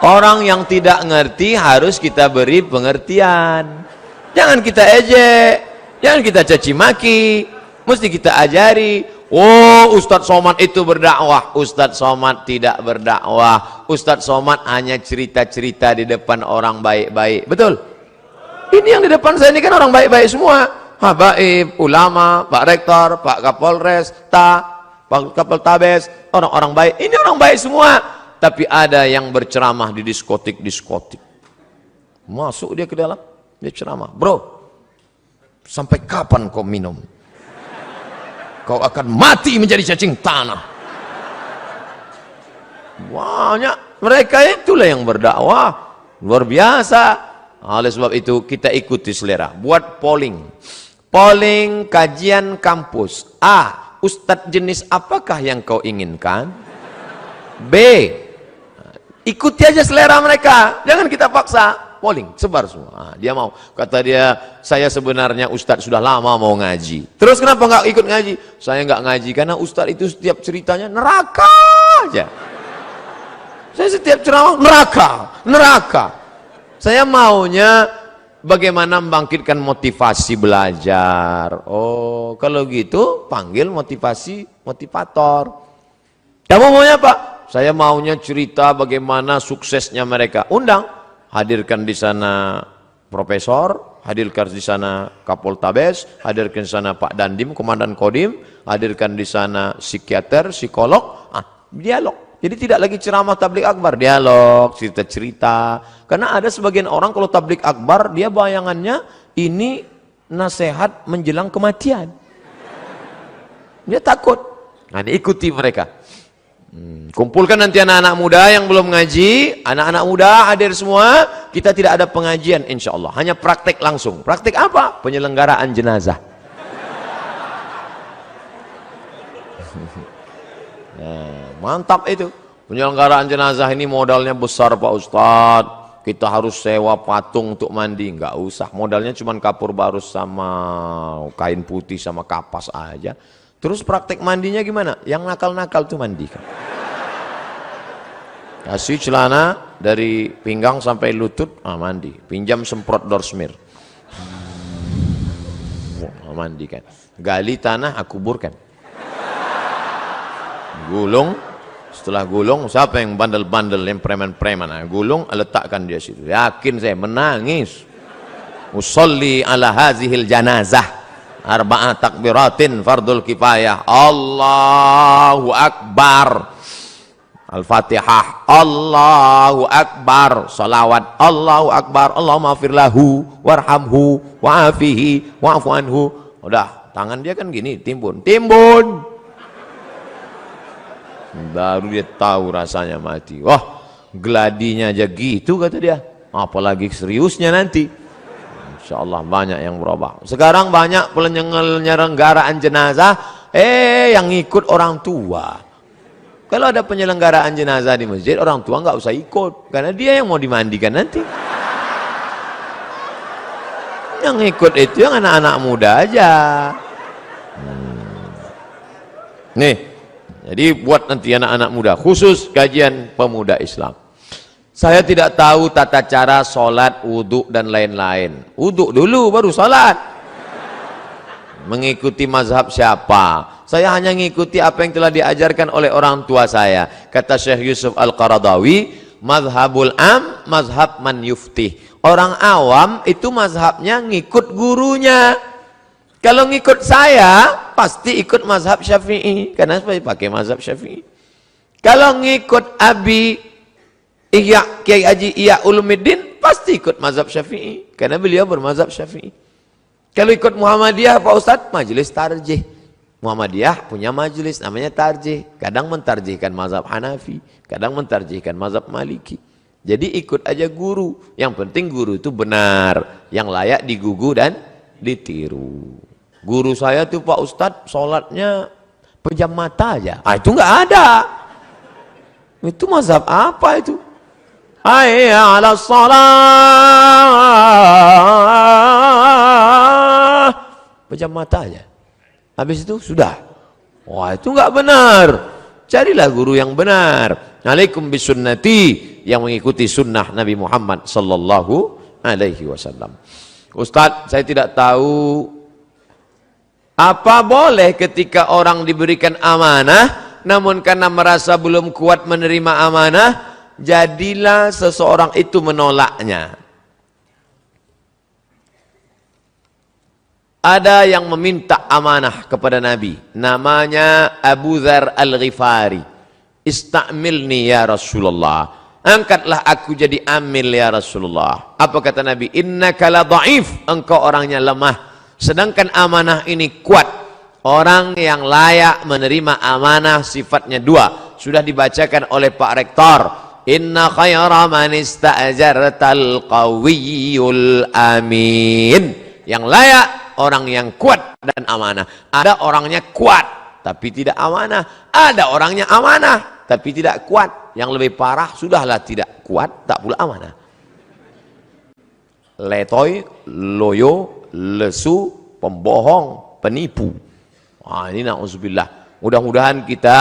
Orang yang tidak ngerti harus kita beri pengertian. Jangan kita ejek, jangan kita caci maki, mesti kita ajari. Oh, Ustadz Somad itu berdakwah. Ustadz Somad tidak berdakwah. Ustadz Somad hanya cerita-cerita di depan orang baik-baik. Betul? Ini yang di depan saya ini kan orang baik-baik semua. Habaib, ulama, Pak Rektor, Pak Kapolres, Pak Kapoltabes, orang-orang baik. Ini orang baik semua. Tapi ada yang berceramah di diskotik-diskotik. Masuk dia ke dalam, dia ceramah. Bro, sampai kapan kau minum? Kau akan mati menjadi cacing tanah. Banyak mereka itulah yang berdakwah luar biasa. Oleh sebab itu kita ikuti selera. Buat polling kajian kampus. A, ustadz jenis apakah yang kau inginkan? B, ikuti aja selera mereka, jangan kita paksa. Polling, sebar semua. Dia mau. Kata dia, saya sebenarnya Ustadz sudah lama mau ngaji. Terus kenapa nggak ikut ngaji? Saya nggak ngaji karena Ustadz itu setiap ceritanya neraka aja. Saya setiap ceramah neraka. Saya maunya bagaimana membangkitkan motivasi belajar. Oh, kalau gitu panggil motivator. Kamu maunya apa? Saya maunya cerita bagaimana suksesnya mereka. Undang. Hadirkan di sana profesor, hadirkan di sana Kapoltabes, hadirkan di sana Pak Dandim, Komandan Kodim, hadirkan di sana psikiater, psikolog, dialog. Jadi tidak lagi ceramah tablik akbar, dialog, cerita-cerita. Karena ada sebagian orang kalau tablik akbar, dia bayangannya ini nasihat menjelang kematian. Dia takut. Nah, ikuti mereka. Kumpulkan nanti anak-anak muda yang belum ngaji, anak-anak muda hadir semua. Kita tidak ada pengajian insya Allah, hanya praktek langsung. Praktek apa? Penyelenggaraan jenazah. Mantap itu. Penyelenggaraan jenazah ini modalnya besar Pak Ustadz. Kita harus sewa patung untuk mandi. Nggak usah, modalnya cuma kapur barus sama kain putih sama kapas aja. Terus praktek mandinya gimana? Yang nakal-nakal tuh mandikan. Kasih celana dari pinggang sampai lutut, mandi. Pinjam semprot Dorsmir. Mandikan. Gali tanah, kuburkan. Gulung, setelah gulung, siapa yang bandel-bandel, yang preman-preman? Gulung, letakkan dia situ. Yakin saya, menangis. Usolli ala hazihil janazah. Arba'ah takbiratin fardul kifayah. Allahu Akbar. Al-Fatihah. Allahu Akbar. Salawat. Allahu Akbar. Allahumma firlahu warhamhu wa'afihi wa'afu anhu. Udah, tangan dia kan gini, timbun, timbun. Baru dia tahu rasanya mati. Wah, gladinya aja gitu kata dia, apalagi seriusnya nanti. Insya Allah banyak yang berubah. Sekarang banyak penyelenggaraan jenazah, yang ikut orang tua. Kalau ada penyelenggaraan jenazah di masjid, orang tua nggak usah ikut, karena dia yang mau dimandikan nanti. Yang ikut itu yang anak-anak muda aja. Nih, jadi buat nanti anak-anak muda, khusus kajian pemuda Islam. Saya tidak tahu tata cara sholat, wudhu dan lain-lain. Wudhu dulu baru sholat. Mengikuti mazhab siapa? Saya hanya mengikuti apa yang telah diajarkan oleh orang tua saya. Kata Syekh Yusuf Al-Qaradawi, mazhabul am, mazhab man yuftih. Orang awam itu mazhabnya ngikut gurunya. Kalau ngikut saya, pasti ikut mazhab Syafi'i. Karena saya pakai mazhab Syafi'i. Kalau ngikut Abi Kiai Haji Ihya Ulumuddin, pasti ikut mazhab Syafi'i. Karena beliau bermazhab Syafi'i. Kalau ikut Muhammadiyah, Pak Ustadz, majelis tarjih. Muhammadiyah punya majelis namanya tarjih. Kadang mentarjihkan mazhab Hanafi, kadang mentarjihkan mazhab Maliki. Jadi ikut aja guru. Yang penting guru itu benar, yang layak digugu dan ditiru. Guru saya tuh Pak Ustadz, sholatnya pejam mata aja. Itu nggak ada. Itu mazhab apa itu? Hayya 'alas shalah. Pejam mata aja. Habis itu sudah. Wah, itu nggak benar. Carilah guru yang benar. Alaikum bisunnati, yang mengikuti sunnah Nabi Muhammad sallallahu alaihi wasallam. Ustadz, saya tidak tahu apa boleh ketika orang diberikan amanah, namun karena merasa belum kuat menerima amanah, jadilah seseorang itu menolaknya. Ada yang meminta amanah kepada Nabi, namanya Abu Dzar Al-Ghifari. Istamilni ya Rasulullah, angkatlah aku jadi amil ya Rasulullah. Apa kata Nabi? Innaka la dhaif, engkau orangnya lemah, sedangkan amanah ini kuat. Orang yang layak menerima amanah sifatnya dua, sudah dibacakan oleh Pak Rektor. Inna khaira man ista'jartal qawiyul amin. Yang layak orang yang kuat dan amanah. Ada orangnya kuat tapi tidak amanah. Ada orangnya amanah tapi tidak kuat. Yang lebih parah, sudahlah tidak kuat tak pula amanah. Letoy, loyo, lesu, pembohong, penipu. Ini na'udzubillah. Mudah-mudahan kita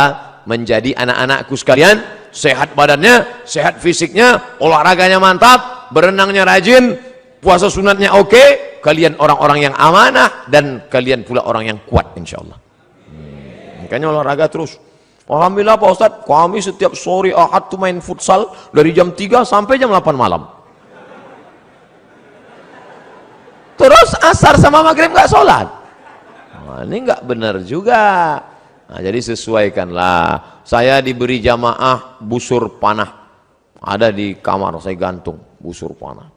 menjadi anak-anakku sekalian, sehat badannya, sehat fisiknya, olahraganya mantap, berenangnya rajin, puasa sunatnya oke. Kalian orang-orang yang amanah dan kalian pula orang yang kuat insyaallah. Makanya olahraga terus. Alhamdulillah Pak Ustadz, kami setiap sore Ahad tuh main futsal dari jam 3 sampai jam 8 malam. Terus asar sama maghrib nggak sholat. Ini nggak benar juga. Jadi sesuaikanlah. Saya diberi jamaah busur panah. Ada di kamar saya gantung busur panah.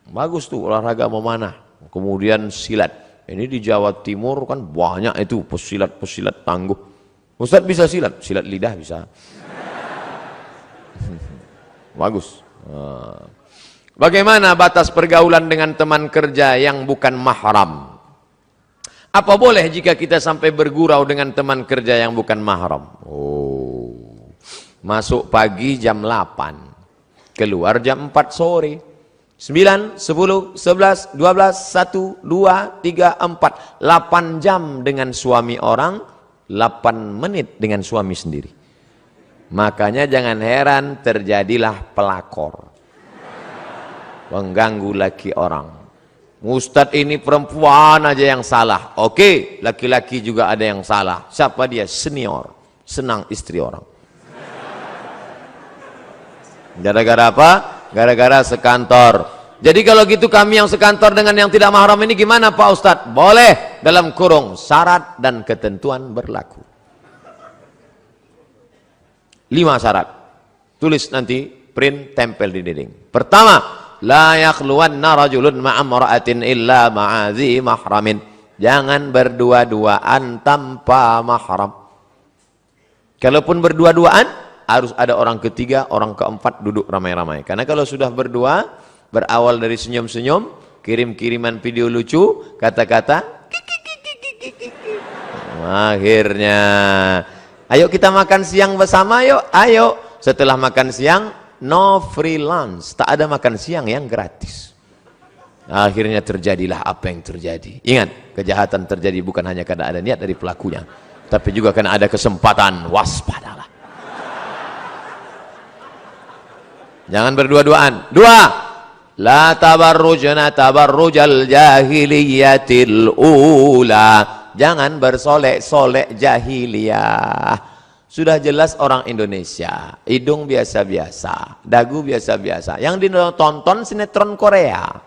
Bagus tuh olahraga memanah. Kemudian silat. Ini di Jawa Timur kan banyak itu pesilat-pesilat tangguh. Ustaz bisa silat? Silat lidah bisa. Bagus. Bagaimana batas pergaulan dengan teman kerja yang bukan mahram? Apa boleh jika kita sampai bergurau dengan teman kerja yang bukan mahram? Masuk pagi jam 8, keluar jam 4 sore. 9, 10, 11, 12, 1, 2, 3, 4 8 jam dengan suami orang, 8 menit dengan suami sendiri. Makanya jangan heran terjadilah pelakor, mengganggu laki orang. Ustadz ini perempuan aja yang salah. Oke, laki-laki juga ada yang salah. Siapa dia? Senior, senang istri orang. Gara-gara apa? Gara-gara sekantor. Jadi kalau gitu kami yang sekantor dengan yang tidak mahram ini gimana Pak Ustadz? Boleh, dalam kurung syarat dan ketentuan berlaku. 5 syarat. Tulis nanti, print, tempel di dinding. Pertama, la yakhluwanna rajulun ma'a imra'atin illa ma'a dzi mahramin. Jangan berdua-duaan tanpa mahram. Kalaupun berdua-duaan, harus ada orang ketiga, orang keempat duduk ramai-ramai. Karena kalau sudah berdua, berawal dari senyum-senyum, kirim-kiriman video lucu, kata-kata, akhirnya, ayo kita makan siang bersama yuk, ayo. Setelah makan siang, no free lunch, tak ada makan siang yang gratis. Akhirnya terjadilah apa yang terjadi. Ingat, kejahatan terjadi bukan hanya karena ada niat dari pelakunya, tapi juga karena ada kesempatan. Waspadalah. Jangan berdua-duaan. Dua, la tabarrujna tabarrujal jahiliyatil ula. Jangan bersolek-solek jahiliyah. Sudah jelas orang Indonesia, hidung biasa-biasa, dagu biasa-biasa. Yang ditonton sinetron Korea.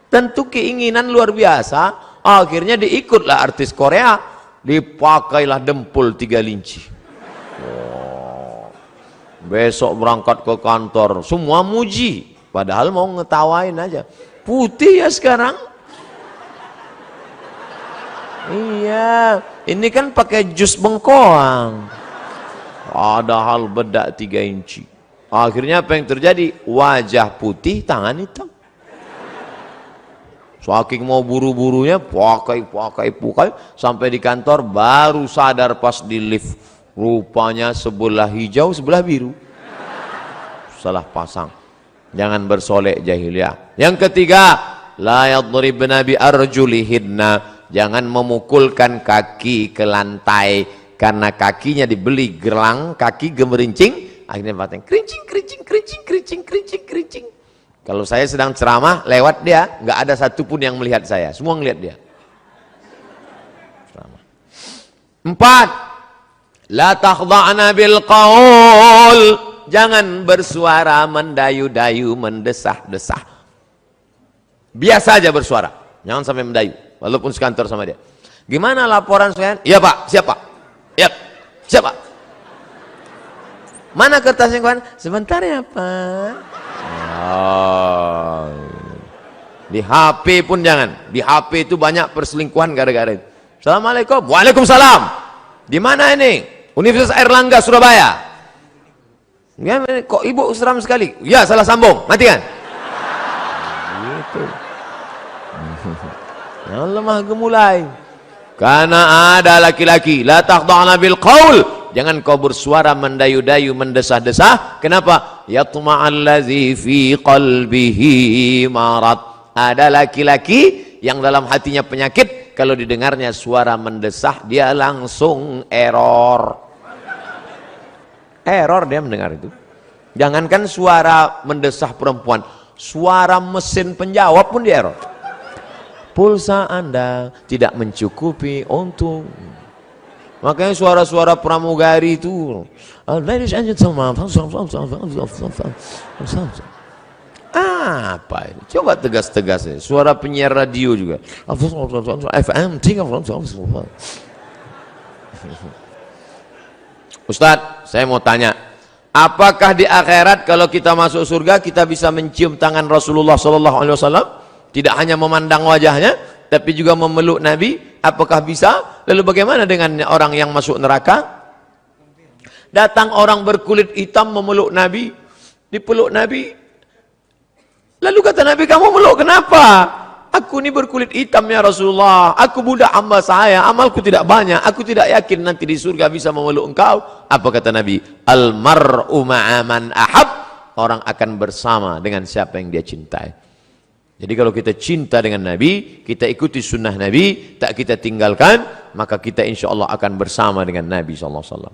Tentu keinginan luar biasa, akhirnya diikutlah artis Korea, dipakailah dempul 3 linci. Oh. Besok berangkat ke kantor, semua muji, padahal mau ngetawain aja. Putih ya sekarang. Iya, ini kan pakai jus bengkoang. Padahal bedak 3 inci. Akhirnya apa yang terjadi? Wajah putih, tangan hitam. Saking mau buru-burunya, pakai, sampai di kantor baru sadar pas di lift. Rupanya sebelah hijau, sebelah biru. Salah pasang. Jangan bersolek jahiliyah. Yang ketiga, la yadribna bi arjulihinna. Jangan memukulkan kaki ke lantai karena kakinya dibeli gelang, kaki gemerincing, akhirnya batang kerincing. Kalau saya sedang ceramah lewat dia, nggak ada satupun yang melihat saya, semua ngelihat dia. Ceramah. 4, la takhda'na bil qaul. Jangan bersuara mendayu-dayu, mendesah-desah. Biasa aja bersuara, jangan sampai mendayu. Walaupun sekantor sama dia. Gimana laporan sekalian? Iya Pak, siapa? Iya, siapa? Mana kertasnya kawan? Sebentar ya Pak. Oh. Di HP pun jangan. Di HP itu banyak perselingkuhan gara-gara itu. Assalamualaikum. Waalaikumsalam. Di mana ini? Universitas Airlangga Surabaya. Ya, kok ibu seram sekali? Ya, salah sambung. Matikan. Gitu. Jangan lemah gemulai. Karena ada laki-laki la takhda'na bil qaul. Jangan kau bersuara mendayu-dayu, mendesah-desah. Kenapa? Yatma'allazi fi qalbihi marad. Ada laki-laki yang dalam hatinya penyakit, kalau didengarnya suara mendesah dia langsung error. Error dia mendengar itu. Jangankan suara mendesah perempuan, suara mesin penjawab pun dia error. Pulsa Anda tidak mencukupi untuk. Makanya suara-suara pramugari itu, ladies and gentlemen, apa ini? Coba tegas-tegas ya. Suara penyiar radio juga. FM 3. Ustadz, saya mau tanya, apakah di akhirat kalau kita masuk surga kita bisa mencium tangan Rasulullah SAW? Tidak hanya memandang wajahnya, tapi juga memeluk Nabi. Apakah bisa? Lalu bagaimana dengan orang yang masuk neraka? Datang orang berkulit hitam memeluk Nabi, dipeluk Nabi. Lalu kata Nabi, kamu meluk kenapa? Aku ini berkulit hitam ya Rasulullah. Aku budak hamba saya, amalku tidak banyak. Aku tidak yakin nanti di surga bisa memeluk engkau. Apa kata Nabi? Al-mar'u ma'aman ahab. Orang akan bersama dengan siapa yang dia cintai. Jadi kalau kita cinta dengan Nabi, kita ikuti sunnah Nabi, tak kita tinggalkan, maka kita insya Allah akan bersama dengan Nabi SAW.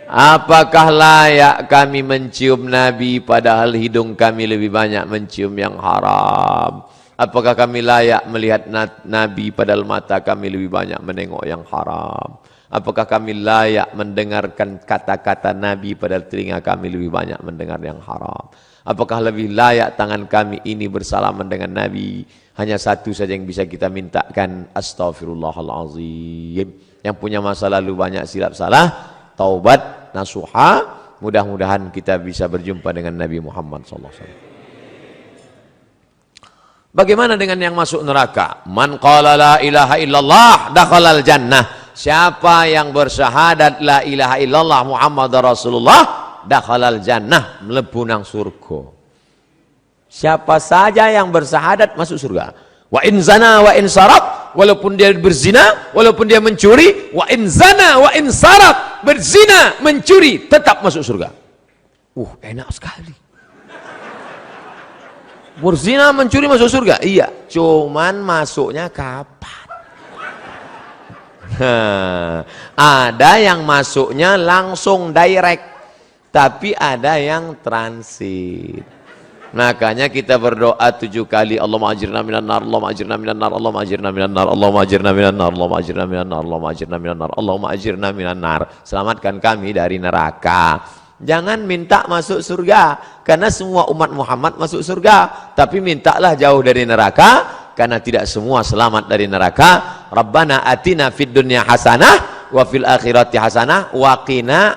Apakah layak kami mencium Nabi padahal hidung kami lebih banyak mencium yang haram? Apakah kami layak melihat Nabi padahal mata kami lebih banyak menengok yang haram? Apakah kami layak mendengarkan kata-kata Nabi padahal telinga kami lebih banyak mendengar yang haram? Apakah lebih layak tangan kami ini bersalaman dengan Nabi? Hanya satu saja yang bisa kita mintakan, astaghfirullahalazim. Yang punya masa lalu banyak silap salah, taubat nasuha, Mudah-mudahan kita bisa berjumpa dengan Nabi Muhammad SAW. Bagaimana dengan yang masuk neraka? Man qala la ilaha illallah dakhalal jannah. Siapa yang bersyahadat la ilaha illallah Muhammad Rasulullah dakhalal jannah, mlebu nang surga. Siapa saja yang bersyahadat masuk surga. Wa in zana wa in sarak, walaupun dia berzina, walaupun dia mencuri, wa in zana wa in sarak, berzina, mencuri, tetap masuk surga. Enak sekali. Berzina, mencuri, masuk surga? Iya, cuman masuknya kapan? Ada yang masuknya langsung direct, tapi ada yang transit. Makanya kita berdoa 7 kali, Allahumma ajirna minan nar, Allahumma ajirna minan nar, Allahumma ajirna minan nar, Allahumma ajirna minan nar, Allahumma ajirna minan nar, Allahumma ajirna minan nar, Allahumma ajirna minan nar. Selamatkan kami dari neraka. Jangan minta masuk surga, karena semua umat Muhammad masuk surga. Tapi mintalah jauh dari neraka, karena tidak semua selamat dari neraka. Rabbana atina fid dunya hasanah, wa fil akhirati hasanah, wa qina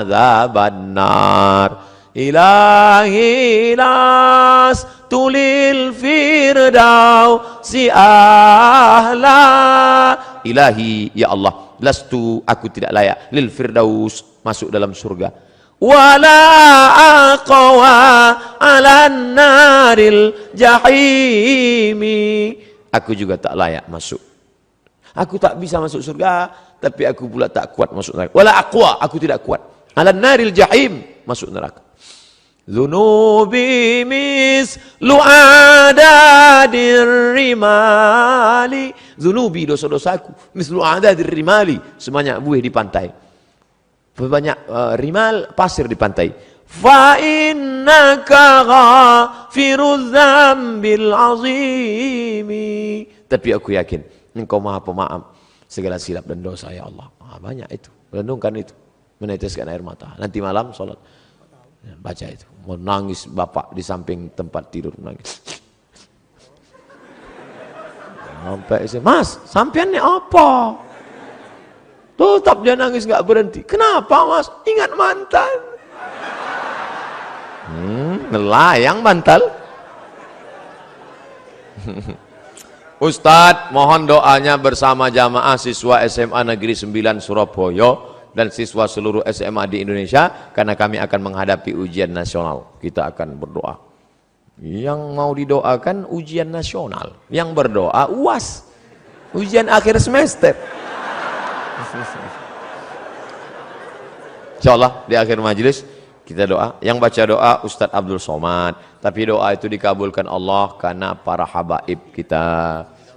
adzabannar. Ilahi las tulil firdausi ahla. Ilahi, ya Allah, lastu, aku tidak layak, lil firdaus, masuk dalam surga. Wala aqwa alan naril jahimi, aku juga tak layak masuk. Aku tak bisa masuk surga, tapi aku pula tak kuat masuk neraka. Wala aqwa, aku tidak kuat alan naril jahim, masuk neraka. Zunubi mislu adadir rimali, zunubi, dosa-dosaku, mislu adadir rimali, sebanyak buih di pantai, banyak rimal, pasir di pantai. Fa innaka ghafirudz dzambil azimi, tapi aku yakin engkau maha pemaaf segala silap dan dosa, ya Allah. Banyak itu, renungkan itu, meneteskan air mata. Nanti malam sholat, baca itu. Mau nangis bapak di samping tempat tidur, nangis. Sampai sih, Mas, sampean ini apa? Tetap dia nangis nggak berhenti. Kenapa, Mas? Ingat mantan. Melayang bantal. Ustadz, mohon doanya bersama jamaah siswa SMA Negeri 9 Surabaya dan siswa seluruh SMA di Indonesia, karena kami akan menghadapi ujian nasional. Kita akan berdoa. Yang mau didoakan ujian nasional, yang berdoa UAS, ujian akhir semester. Insyaallah di akhir majelis kita doa. Yang baca doa Ustadz Abdul Somad, tapi doa itu dikabulkan Allah karena para habaib kita,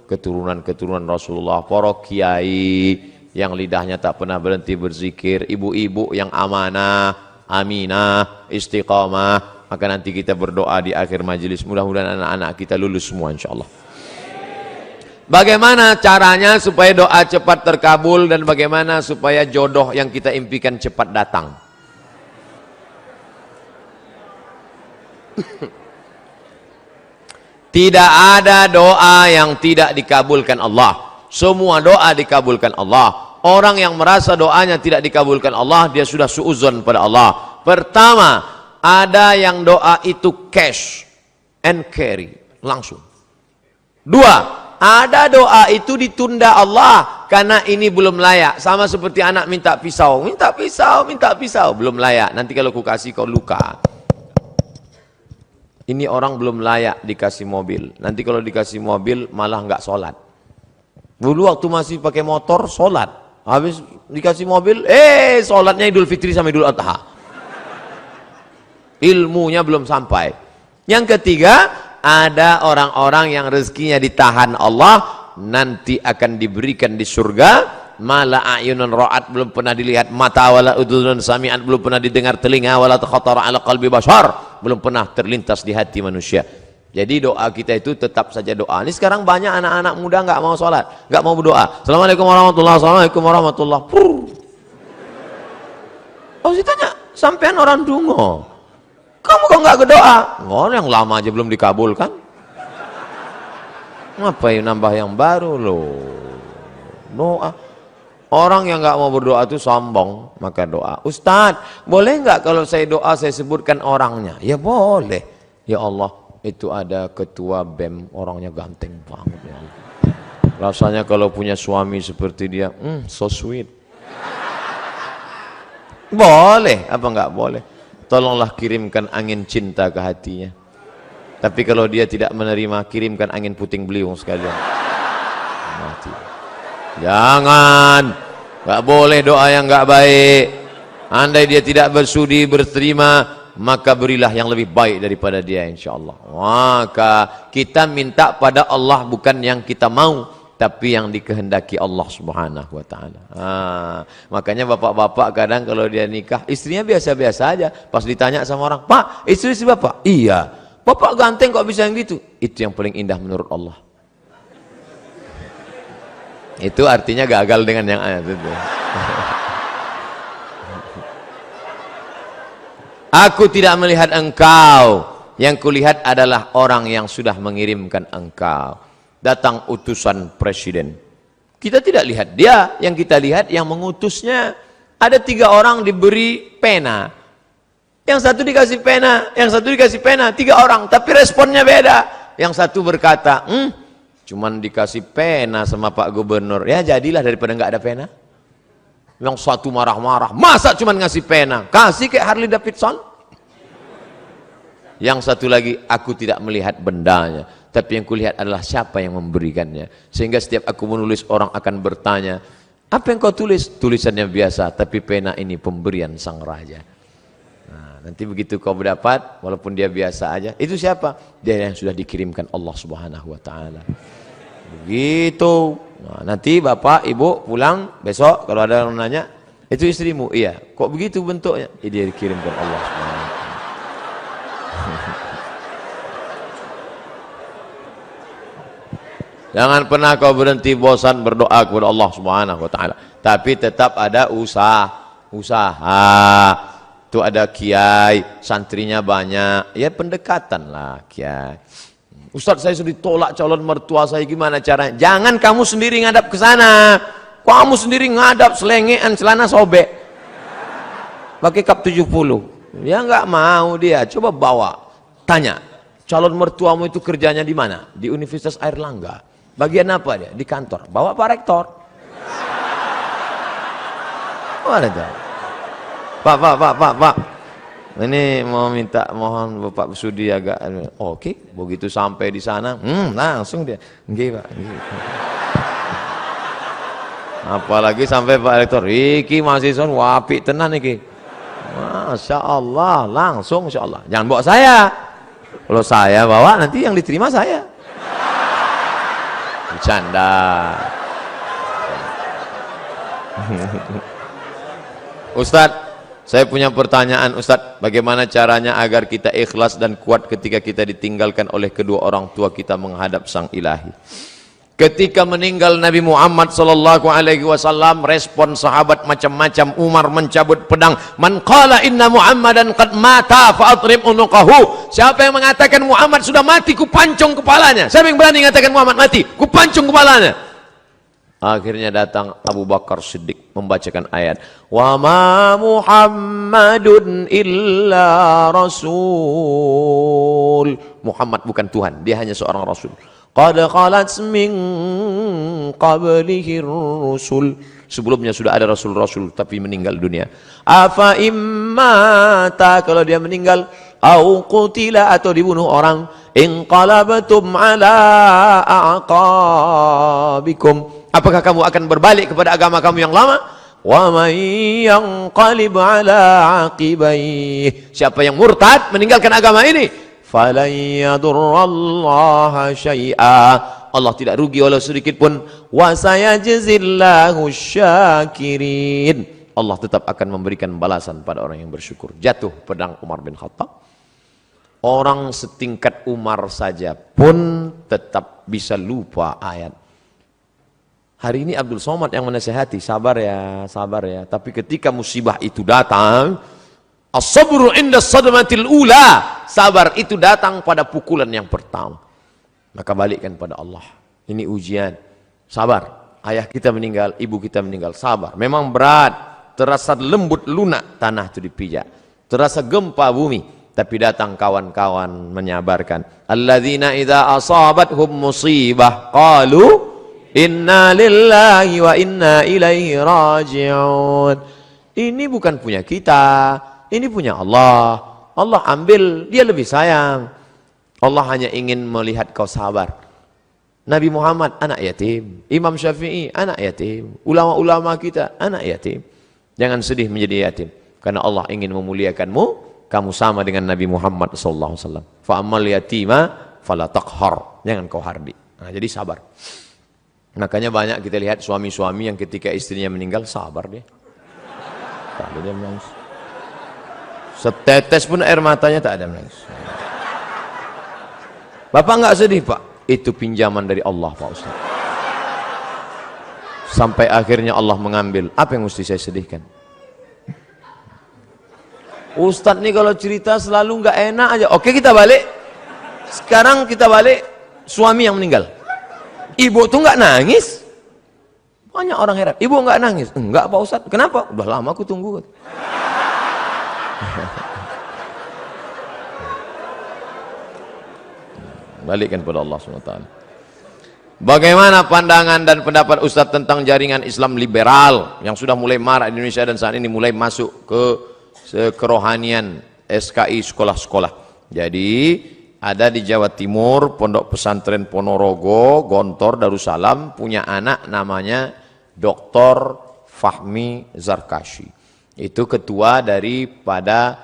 keturunan-keturunan Rasulullah, para kiai yang lidahnya tak pernah berhenti berzikir, ibu-ibu yang amanah, aminah, istiqamah. Maka nanti kita berdoa di akhir majelis, mudah-mudahan anak-anak kita lulus semua insyaallah. Bagaimana caranya supaya doa cepat terkabul, dan bagaimana supaya jodoh yang kita impikan cepat datang? Tidak ada doa yang tidak dikabulkan Allah. Semua doa dikabulkan Allah. Orang yang merasa doanya tidak dikabulkan Allah, dia sudah suudzon pada Allah. Pertama, ada yang doa itu cash and carry, langsung. Dua, ada doa itu ditunda Allah karena ini belum layak. Sama seperti anak minta pisau, belum layak. Nanti kalau ku kasih kau luka. Ini orang belum layak dikasih mobil. Nanti kalau dikasih mobil malah nggak sholat. Dulu waktu masih pakai motor sholat, habis dikasih mobil, sholatnya Idul Fitri sama Idul Adha. Ilmunya belum sampai. Yang ketiga, ada orang-orang yang rezekinya ditahan Allah, nanti akan diberikan di surga. Mala a'yunun ra'at, belum pernah dilihat mata, wala udhunun sami'at, belum pernah didengar telinga, wala takhatara ala qalbi bashar, belum pernah terlintas di hati manusia. Jadi doa kita itu tetap saja doa. Ini sekarang banyak anak-anak muda nggak mau sholat, nggak mau berdoa. Assalamualaikum warahmatullahi wabarakatuh. Assalamualaikum warahmatullahi wabarakatuh. Oh, ditanya, sampean orang dungo, kamu kok nggak berdoa? Orang yang lama aja belum dikabulkan. Ngapain nambah yang baru loh? Doa. Orang yang nggak mau berdoa itu sombong, maka doa. Ustadz, boleh nggak kalau saya doa saya sebutkan orangnya? Ya boleh. Ya Allah, itu ada ketua BEM, orangnya ganteng banget ya Allah. Rasanya kalau punya suami seperti dia, so sweet. Boleh, apa nggak boleh? Tolonglah kirimkan angin cinta ke hatinya. Tapi kalau dia tidak menerima, kirimkan angin puting beliung sekalian. Mati. Jangan, nggak boleh doa yang nggak baik. Andai dia tidak bersudi berterima, maka berilah yang lebih baik daripada dia, insya Allah. Maka kita minta pada Allah bukan yang kita mau, tapi yang dikehendaki Allah Subhanahu wa Ta'ala. Makanya bapak-bapak kadang kalau dia nikah, istrinya biasa-biasa aja. Pas ditanya sama orang, Pak, istri bapak? Iya. Bapak ganteng kok bisa yang gitu? Itu yang paling indah menurut Allah. Itu artinya gagal dengan yang ayat itu. Aku tidak melihat engkau, yang kulihat adalah orang yang sudah mengirimkan engkau. Datang utusan presiden, kita tidak lihat dia, yang kita lihat yang mengutusnya. Ada 3 orang diberi pena, yang satu dikasih pena, yang satu dikasih pena, 3 orang, tapi responnya beda. Yang satu berkata, cuman dikasih pena sama Pak Gubernur, ya jadilah daripada nggak ada pena. Yang satu marah-marah, masa cuman ngasih pena, kasih kayak Harley Davidson. Yang satu lagi, aku tidak melihat bendanya, tapi yang kulihat adalah siapa yang memberikannya. Sehingga setiap aku menulis, orang akan bertanya, apa yang kau tulis? Tulisannya biasa, tapi pena ini pemberian sang raja. Nah, nanti begitu kau berdapat, walaupun dia biasa aja, itu siapa? Dia yang sudah dikirimkan Allah Subhanahu wa Ta'ala. Begitu. Nah, nanti bapak, ibu pulang besok, kalau ada yang nanya, itu istrimu? Iya. Kok begitu bentuknya? Dia dikirimkan Allah Subhanahu wa Ta'ala. Jangan pernah kau berhenti bosan berdoa kepada Allah Subhanahu wa Ta'ala. Tapi tetap ada usaha. Itu ada kiai, santrinya banyak. Ya pendekatan lah kiai. Ustaz, saya sudah ditolak calon mertua saya, gimana caranya? Jangan kamu sendiri ngadap ke sana. Kamu sendiri ngadap selengean celana sobek. Pakai kap 70. Ya nggak mau dia. Coba bawa. Tanya, calon mertuamu itu kerjanya di mana? Di Universitas Airlangga. Bagian apa dia? Di kantor. Bawa Pak Rektor. Mana itu? Pak. Ini mau minta, mohon Bapak Sudi agak. Oke, begitu sampai di sana, langsung dia. Nggih, Pak. Nggih. Apalagi sampai Pak Rektor, iki mahasiswa wapi tenan iki. Masya Allah, langsung Insya Allah. Jangan bawa saya. Kalau saya bawa, nanti yang diterima saya. Bercanda. Ustadz, saya punya pertanyaan Ustadz, bagaimana caranya agar kita ikhlas dan kuat ketika kita ditinggalkan oleh kedua orang tua kita menghadap Sang Ilahi? Ketika meninggal Nabi Muhammad sallallahu alaihi wasallam, respon sahabat macam-macam. Umar mencabut pedang, man qala inna Muhammadan qad mata fa atrib unuqahu. Siapa yang mengatakan Muhammad sudah mati, ku pancung kepalanya. Siapa yang berani mengatakan Muhammad mati, ku pancung kepalanya. Akhirnya datang Abu Bakar Siddiq membacakan ayat, wa ma Muhammadun illa rasul. Muhammad bukan Tuhan, dia hanya seorang rasul. Qad khalat min qablihi rusul. Sebelumnya sudah ada rasul-rasul tapi meninggal dunia. Afa immata, kalau dia meninggal, au qutila, atau dibunuh orang, inqalabtum ala aqabikum, apakah kamu akan berbalik kepada agama kamu yang lama? Wa may yanqalib ala aqibaihi, siapa yang murtad meninggalkan agama ini, falan yadurrallaha syai'a, Allah tidak rugi walau sedikit pun. Wa sayajzillahu syakirin, Allah tetap akan memberikan balasan pada orang yang bersyukur. Jatuh pedang Umar bin Khattab. Orang setingkat Umar saja pun tetap bisa lupa ayat. Hari ini Abdul Somad yang menasihati, sabar ya, sabar ya. Tapi ketika musibah itu datang, as-sabru inda sadmatil ula, sabar itu datang pada pukulan yang pertama. Maka balikkan pada Allah. Ini ujian, sabar. ayah kita meninggal, ibu kita meninggal, sabar. Memang berat, terasa lembut lunak tanah itu dipijak, terasa gempa bumi, tapi datang kawan-kawan menyabarkan. Alladzina idza asabathum musibah qalu inna lillahi wa inna ilaihi raji'un. Ini bukan punya kita, ini punya Allah. Allah ambil, dia lebih sayang. Allah hanya ingin melihat kau sabar. Nabi Muhammad anak yatim, Imam Syafi'i anak yatim, ulama-ulama kita anak yatim. Jangan sedih menjadi yatim, karena Allah ingin memuliakanmu. Kamu sama dengan Nabi Muhammad SAW. Fa'amal yatima fala taqhar, jangan kau hardi. Nah, jadi sabar. Makanya banyak kita lihat suami-suami yang ketika istrinya meninggal sabar dia. Tak ada dia menangis. Setetes pun air matanya tak ada menangis. Bapak enggak sedih, Pak? Itu pinjaman dari Allah, Pak Ustaz. Sampai akhirnya Allah mengambil. Apa yang mesti saya sedihkan? Ustaz nih kalau cerita selalu nggak enak aja. Oke, kita balik. Sekarang kita balik, suami yang meninggal. Ibu tuh nggak nangis. Banyak orang heran, ibu nggak nangis. Enggak, Pak Ustaz. Kenapa? Udah lama aku tunggu. Balikkan kepada Allah SWT. Bagaimana pandangan dan pendapat Ustadz tentang jaringan Islam liberal yang sudah mulai marak di Indonesia dan saat ini mulai masuk ke kerohanian SKI sekolah-sekolah. Jadi ada di Jawa Timur Pondok Pesantren Ponorogo, Gontor, Darussalam punya anak namanya Dr. Fahmi Zarkashi. Itu ketua daripada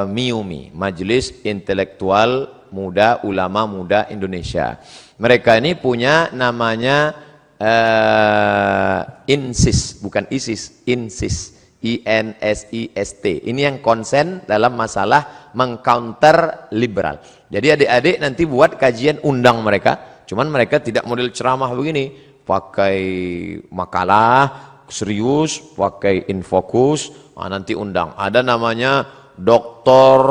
MIUMI, Majelis Intelektual Muda Ulama Muda Indonesia. Mereka ini punya namanya INSIS, bukan ISIS, INSIS, INSIST. Ini yang konsen dalam masalah mengcounter liberal. Jadi adik-adik nanti buat kajian, undang mereka. Cuman mereka tidak model ceramah begini, pakai makalah serius, pakai infokus. Nanti undang. Ada namanya Dr.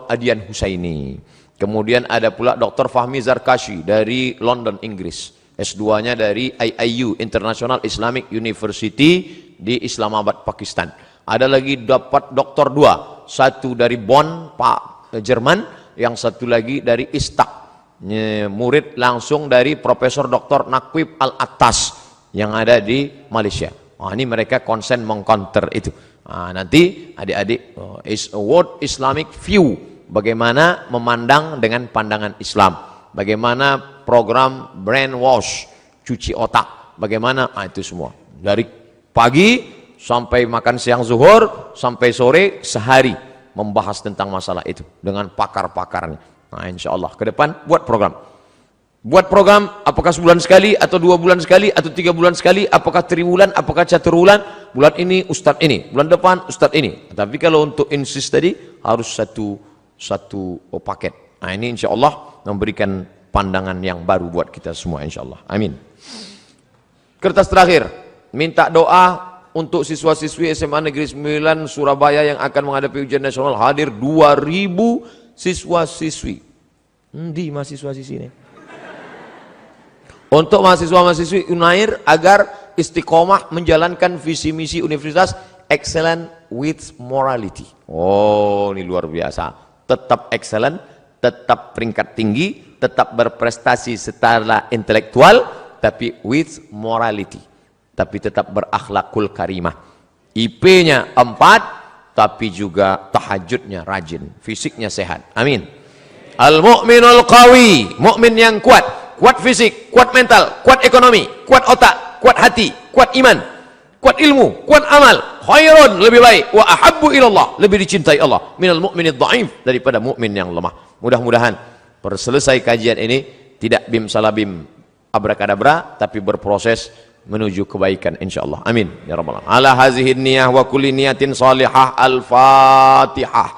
Adian Husaini. Kemudian ada pula Dr. Fahmi Zarkashi dari London, Inggris. S2-nya dari IIU, International Islamic University di Islamabad, Pakistan. Ada lagi dapat doktor 2, satu dari Bonn, Jerman, yang satu lagi dari Istak. Murid langsung dari Profesor Dr. Naqib Al-Attas yang ada di Malaysia. Ini mereka konsen mengcounter itu. Nanti adik-adik is a world Islamic view, bagaimana memandang dengan pandangan Islam, bagaimana program brainwash, cuci otak, bagaimana itu semua dari pagi sampai makan siang zuhur sampai sore sehari membahas tentang masalah itu dengan pakar-pakarnya. Insya Allah ke depan buat program, apakah sebulan sekali atau 2 bulan sekali atau 3 bulan sekali, apakah triwulan, apakah caturwulan, bulan ini ustadz ini, bulan depan ustadz ini. Tapi kalau untuk insist tadi harus satu paket. Ini insya Allah memberikan pandangan yang baru buat kita semua insya Allah. Amin. Kertas terakhir, minta doa untuk siswa-siswi SMA Negeri 9 Surabaya yang akan menghadapi ujian nasional. Hadir 2000 siswa-siswi. Di mahasiswa-siswi ini. Untuk mahasiswa-mahasiswi Unair agar istiqomah menjalankan visi misi universitas excellent with morality. Ini luar biasa. Tetap excellent, tetap peringkat tinggi, tetap berprestasi secara intelektual, tapi with morality. Tapi tetap berakhlakul karimah. IP-nya 4, tapi juga tahajudnya rajin, fisiknya sehat. Amin. Al-mu'minul qawi, mukmin yang kuat. Kuat fisik, kuat mental, kuat ekonomi, kuat otak, kuat hati, kuat iman, kuat ilmu, kuat amal. Khairun, lebih baik. Wa ahabbu ilallah, lebih dicintai Allah. Minal mu'minid dha'if, daripada mukmin yang lemah. Mudah-mudahan selesai kajian ini tidak bim salabim abrakadabra, tapi berproses menuju kebaikan insyaallah. Amin ya rabbal alamin. Ala hazihi niyah wa kulli niyatin salihah. Al-Fatihah.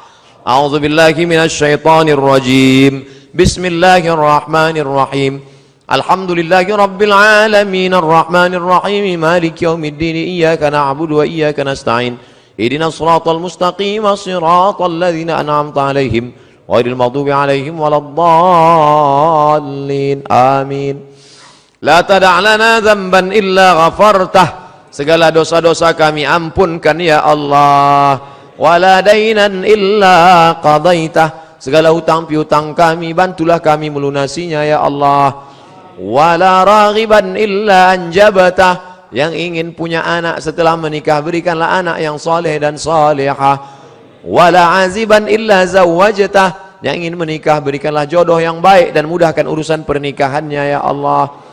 A'udzu billahi minasy syaithanir rajim. Bismillahirrahmanirrahim. Alhamdulillahi rabbil alamin arrahmanir rahim maliki yaumiddin iyyaka na'budu wa iyyaka nasta'in ihdinas siratal mustaqim siratal ladzina an'amta 'alaihim ghairil maghdubi 'alaihim waladdallin. Amin. La tada' lana dzamban illa ghafartah. Segala dosa-dosa kami ampunkan ya Allah. Wala dainan illa qadaitah. Segala hutang piutang kami bantulah kami melunasinya ya Allah. Wala raghiban illa anjabatah. Yang ingin punya anak setelah menikah berikanlah anak yang saleh dan salihah. Wala aziban illa zawwajtah. Yang ingin menikah berikanlah jodoh yang baik dan mudahkan urusan pernikahannya ya Allah.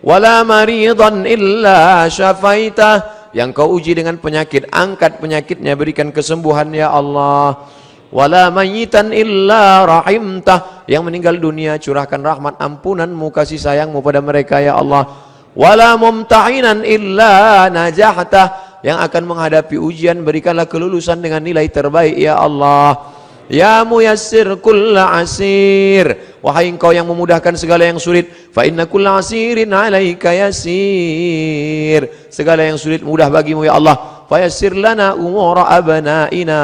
Wala maridan illa syafaitah. Yang kau uji dengan penyakit, angkat penyakitnya, berikan kesembuhan ya Allah. Wala mayyitan illa rahimtah. Yang meninggal dunia curahkan rahmat ampunanmu, kasih sayangmu pada mereka ya Allah. Wala mumtahinan illa najahtah. Yang akan menghadapi ujian berikanlah kelulusan dengan nilai terbaik ya Allah. Ya muyassir kulla asir. Wahai engkau yang memudahkan segala yang sulit. Fa inna kulla asirin alaika yasir. Segala yang sulit mudah bagimu ya Allah. Fa yassir lana umura abnaina.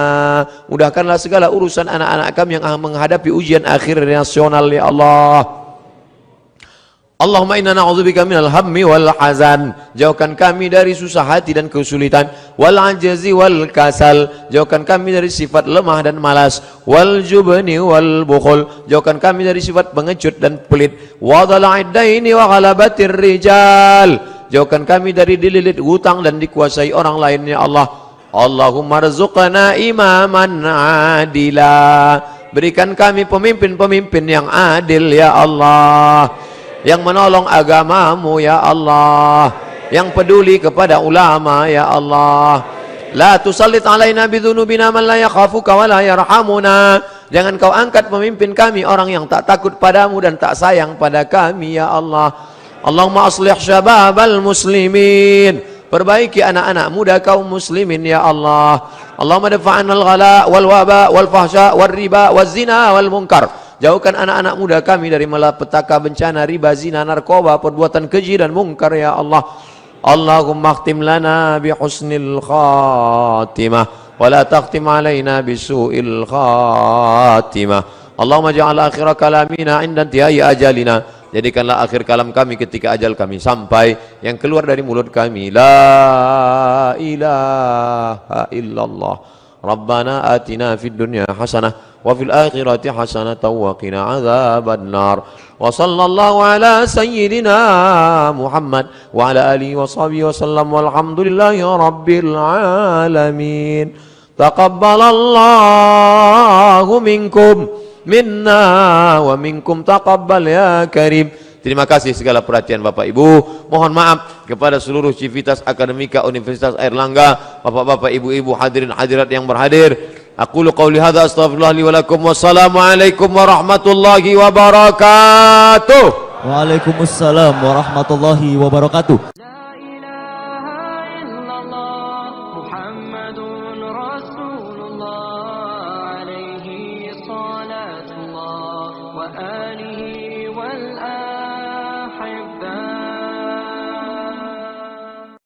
Mudahkanlah segala urusan anak-anak kami yang menghadapi ujian akhir nasional ya Allah. Allahumma inna na'udzubika minal hammi wal hazan. Jauhkan kami dari susah hati dan kesulitan. Wal ajzi wal kasal. Jauhkan kami dari sifat lemah dan malas. Wal jubni wal bukhul. Jauhkan kami dari sifat pengecut dan pelit. Wa dhala'id daini wa ghalabatir rijal. Jauhkan kami dari dililit hutang dan dikuasai orang lain ya Allah. Allahumma rzuqna imaman adila. Berikan kami pemimpin-pemimpin yang adil ya Allah. Yang menolong agamamu ya Allah, yang peduli kepada ulama ya Allah. La tusallit alaina bidhunubina man la yakhafuka wa la yarhamuna. Jangan kau angkat pemimpin kami orang yang tak takut padamu dan tak sayang pada kami ya Allah. Allahumma aslih syababal muslimin. Perbaiki anak-anak muda kaum muslimin ya Allah. Allahumma dafa'anal ghala wal waba wal fahsya wal riba wal zina wal munkar. Jauhkan anak-anak muda kami dari malapetaka, bencana, riba, zina, narkoba, perbuatan keji dan mungkar ya Allah. Allahumma khtim lana bi husnil khatimah wa la takhtim alaina bi su'il khatimah. Allahumma ja'al akhir kalamina 'inda intihai ajalina. Jadikanlah akhir kalam kami ketika ajal kami sampai, yang keluar dari mulut kami la ilaha illallah. Rabbana atina fid dunya hasanah wa fil akhirati hasanatan wa qina adzaban nar. Wa sallallahu ala sayyidina Muhammad wa ala alihi wa sahbihi wa sallam walhamdulillahi rabbil alamin. Taqabbalallahu minkum minna wa minkum taqabbal ya karim. Terima kasih segala perhatian Bapak Ibu. Mohon maaf kepada seluruh Civitas Akademika Universitas Airlangga, Bapak-bapak, Ibu-ibu, hadirin hadirat yang berhadir. Aqulu qawli hadza astaghfirullah li wa lakum. Wassalamualaikum warahmatullahi wabarakatuh. Waalaikumsalam warahmatullahi wabarakatuh. وآله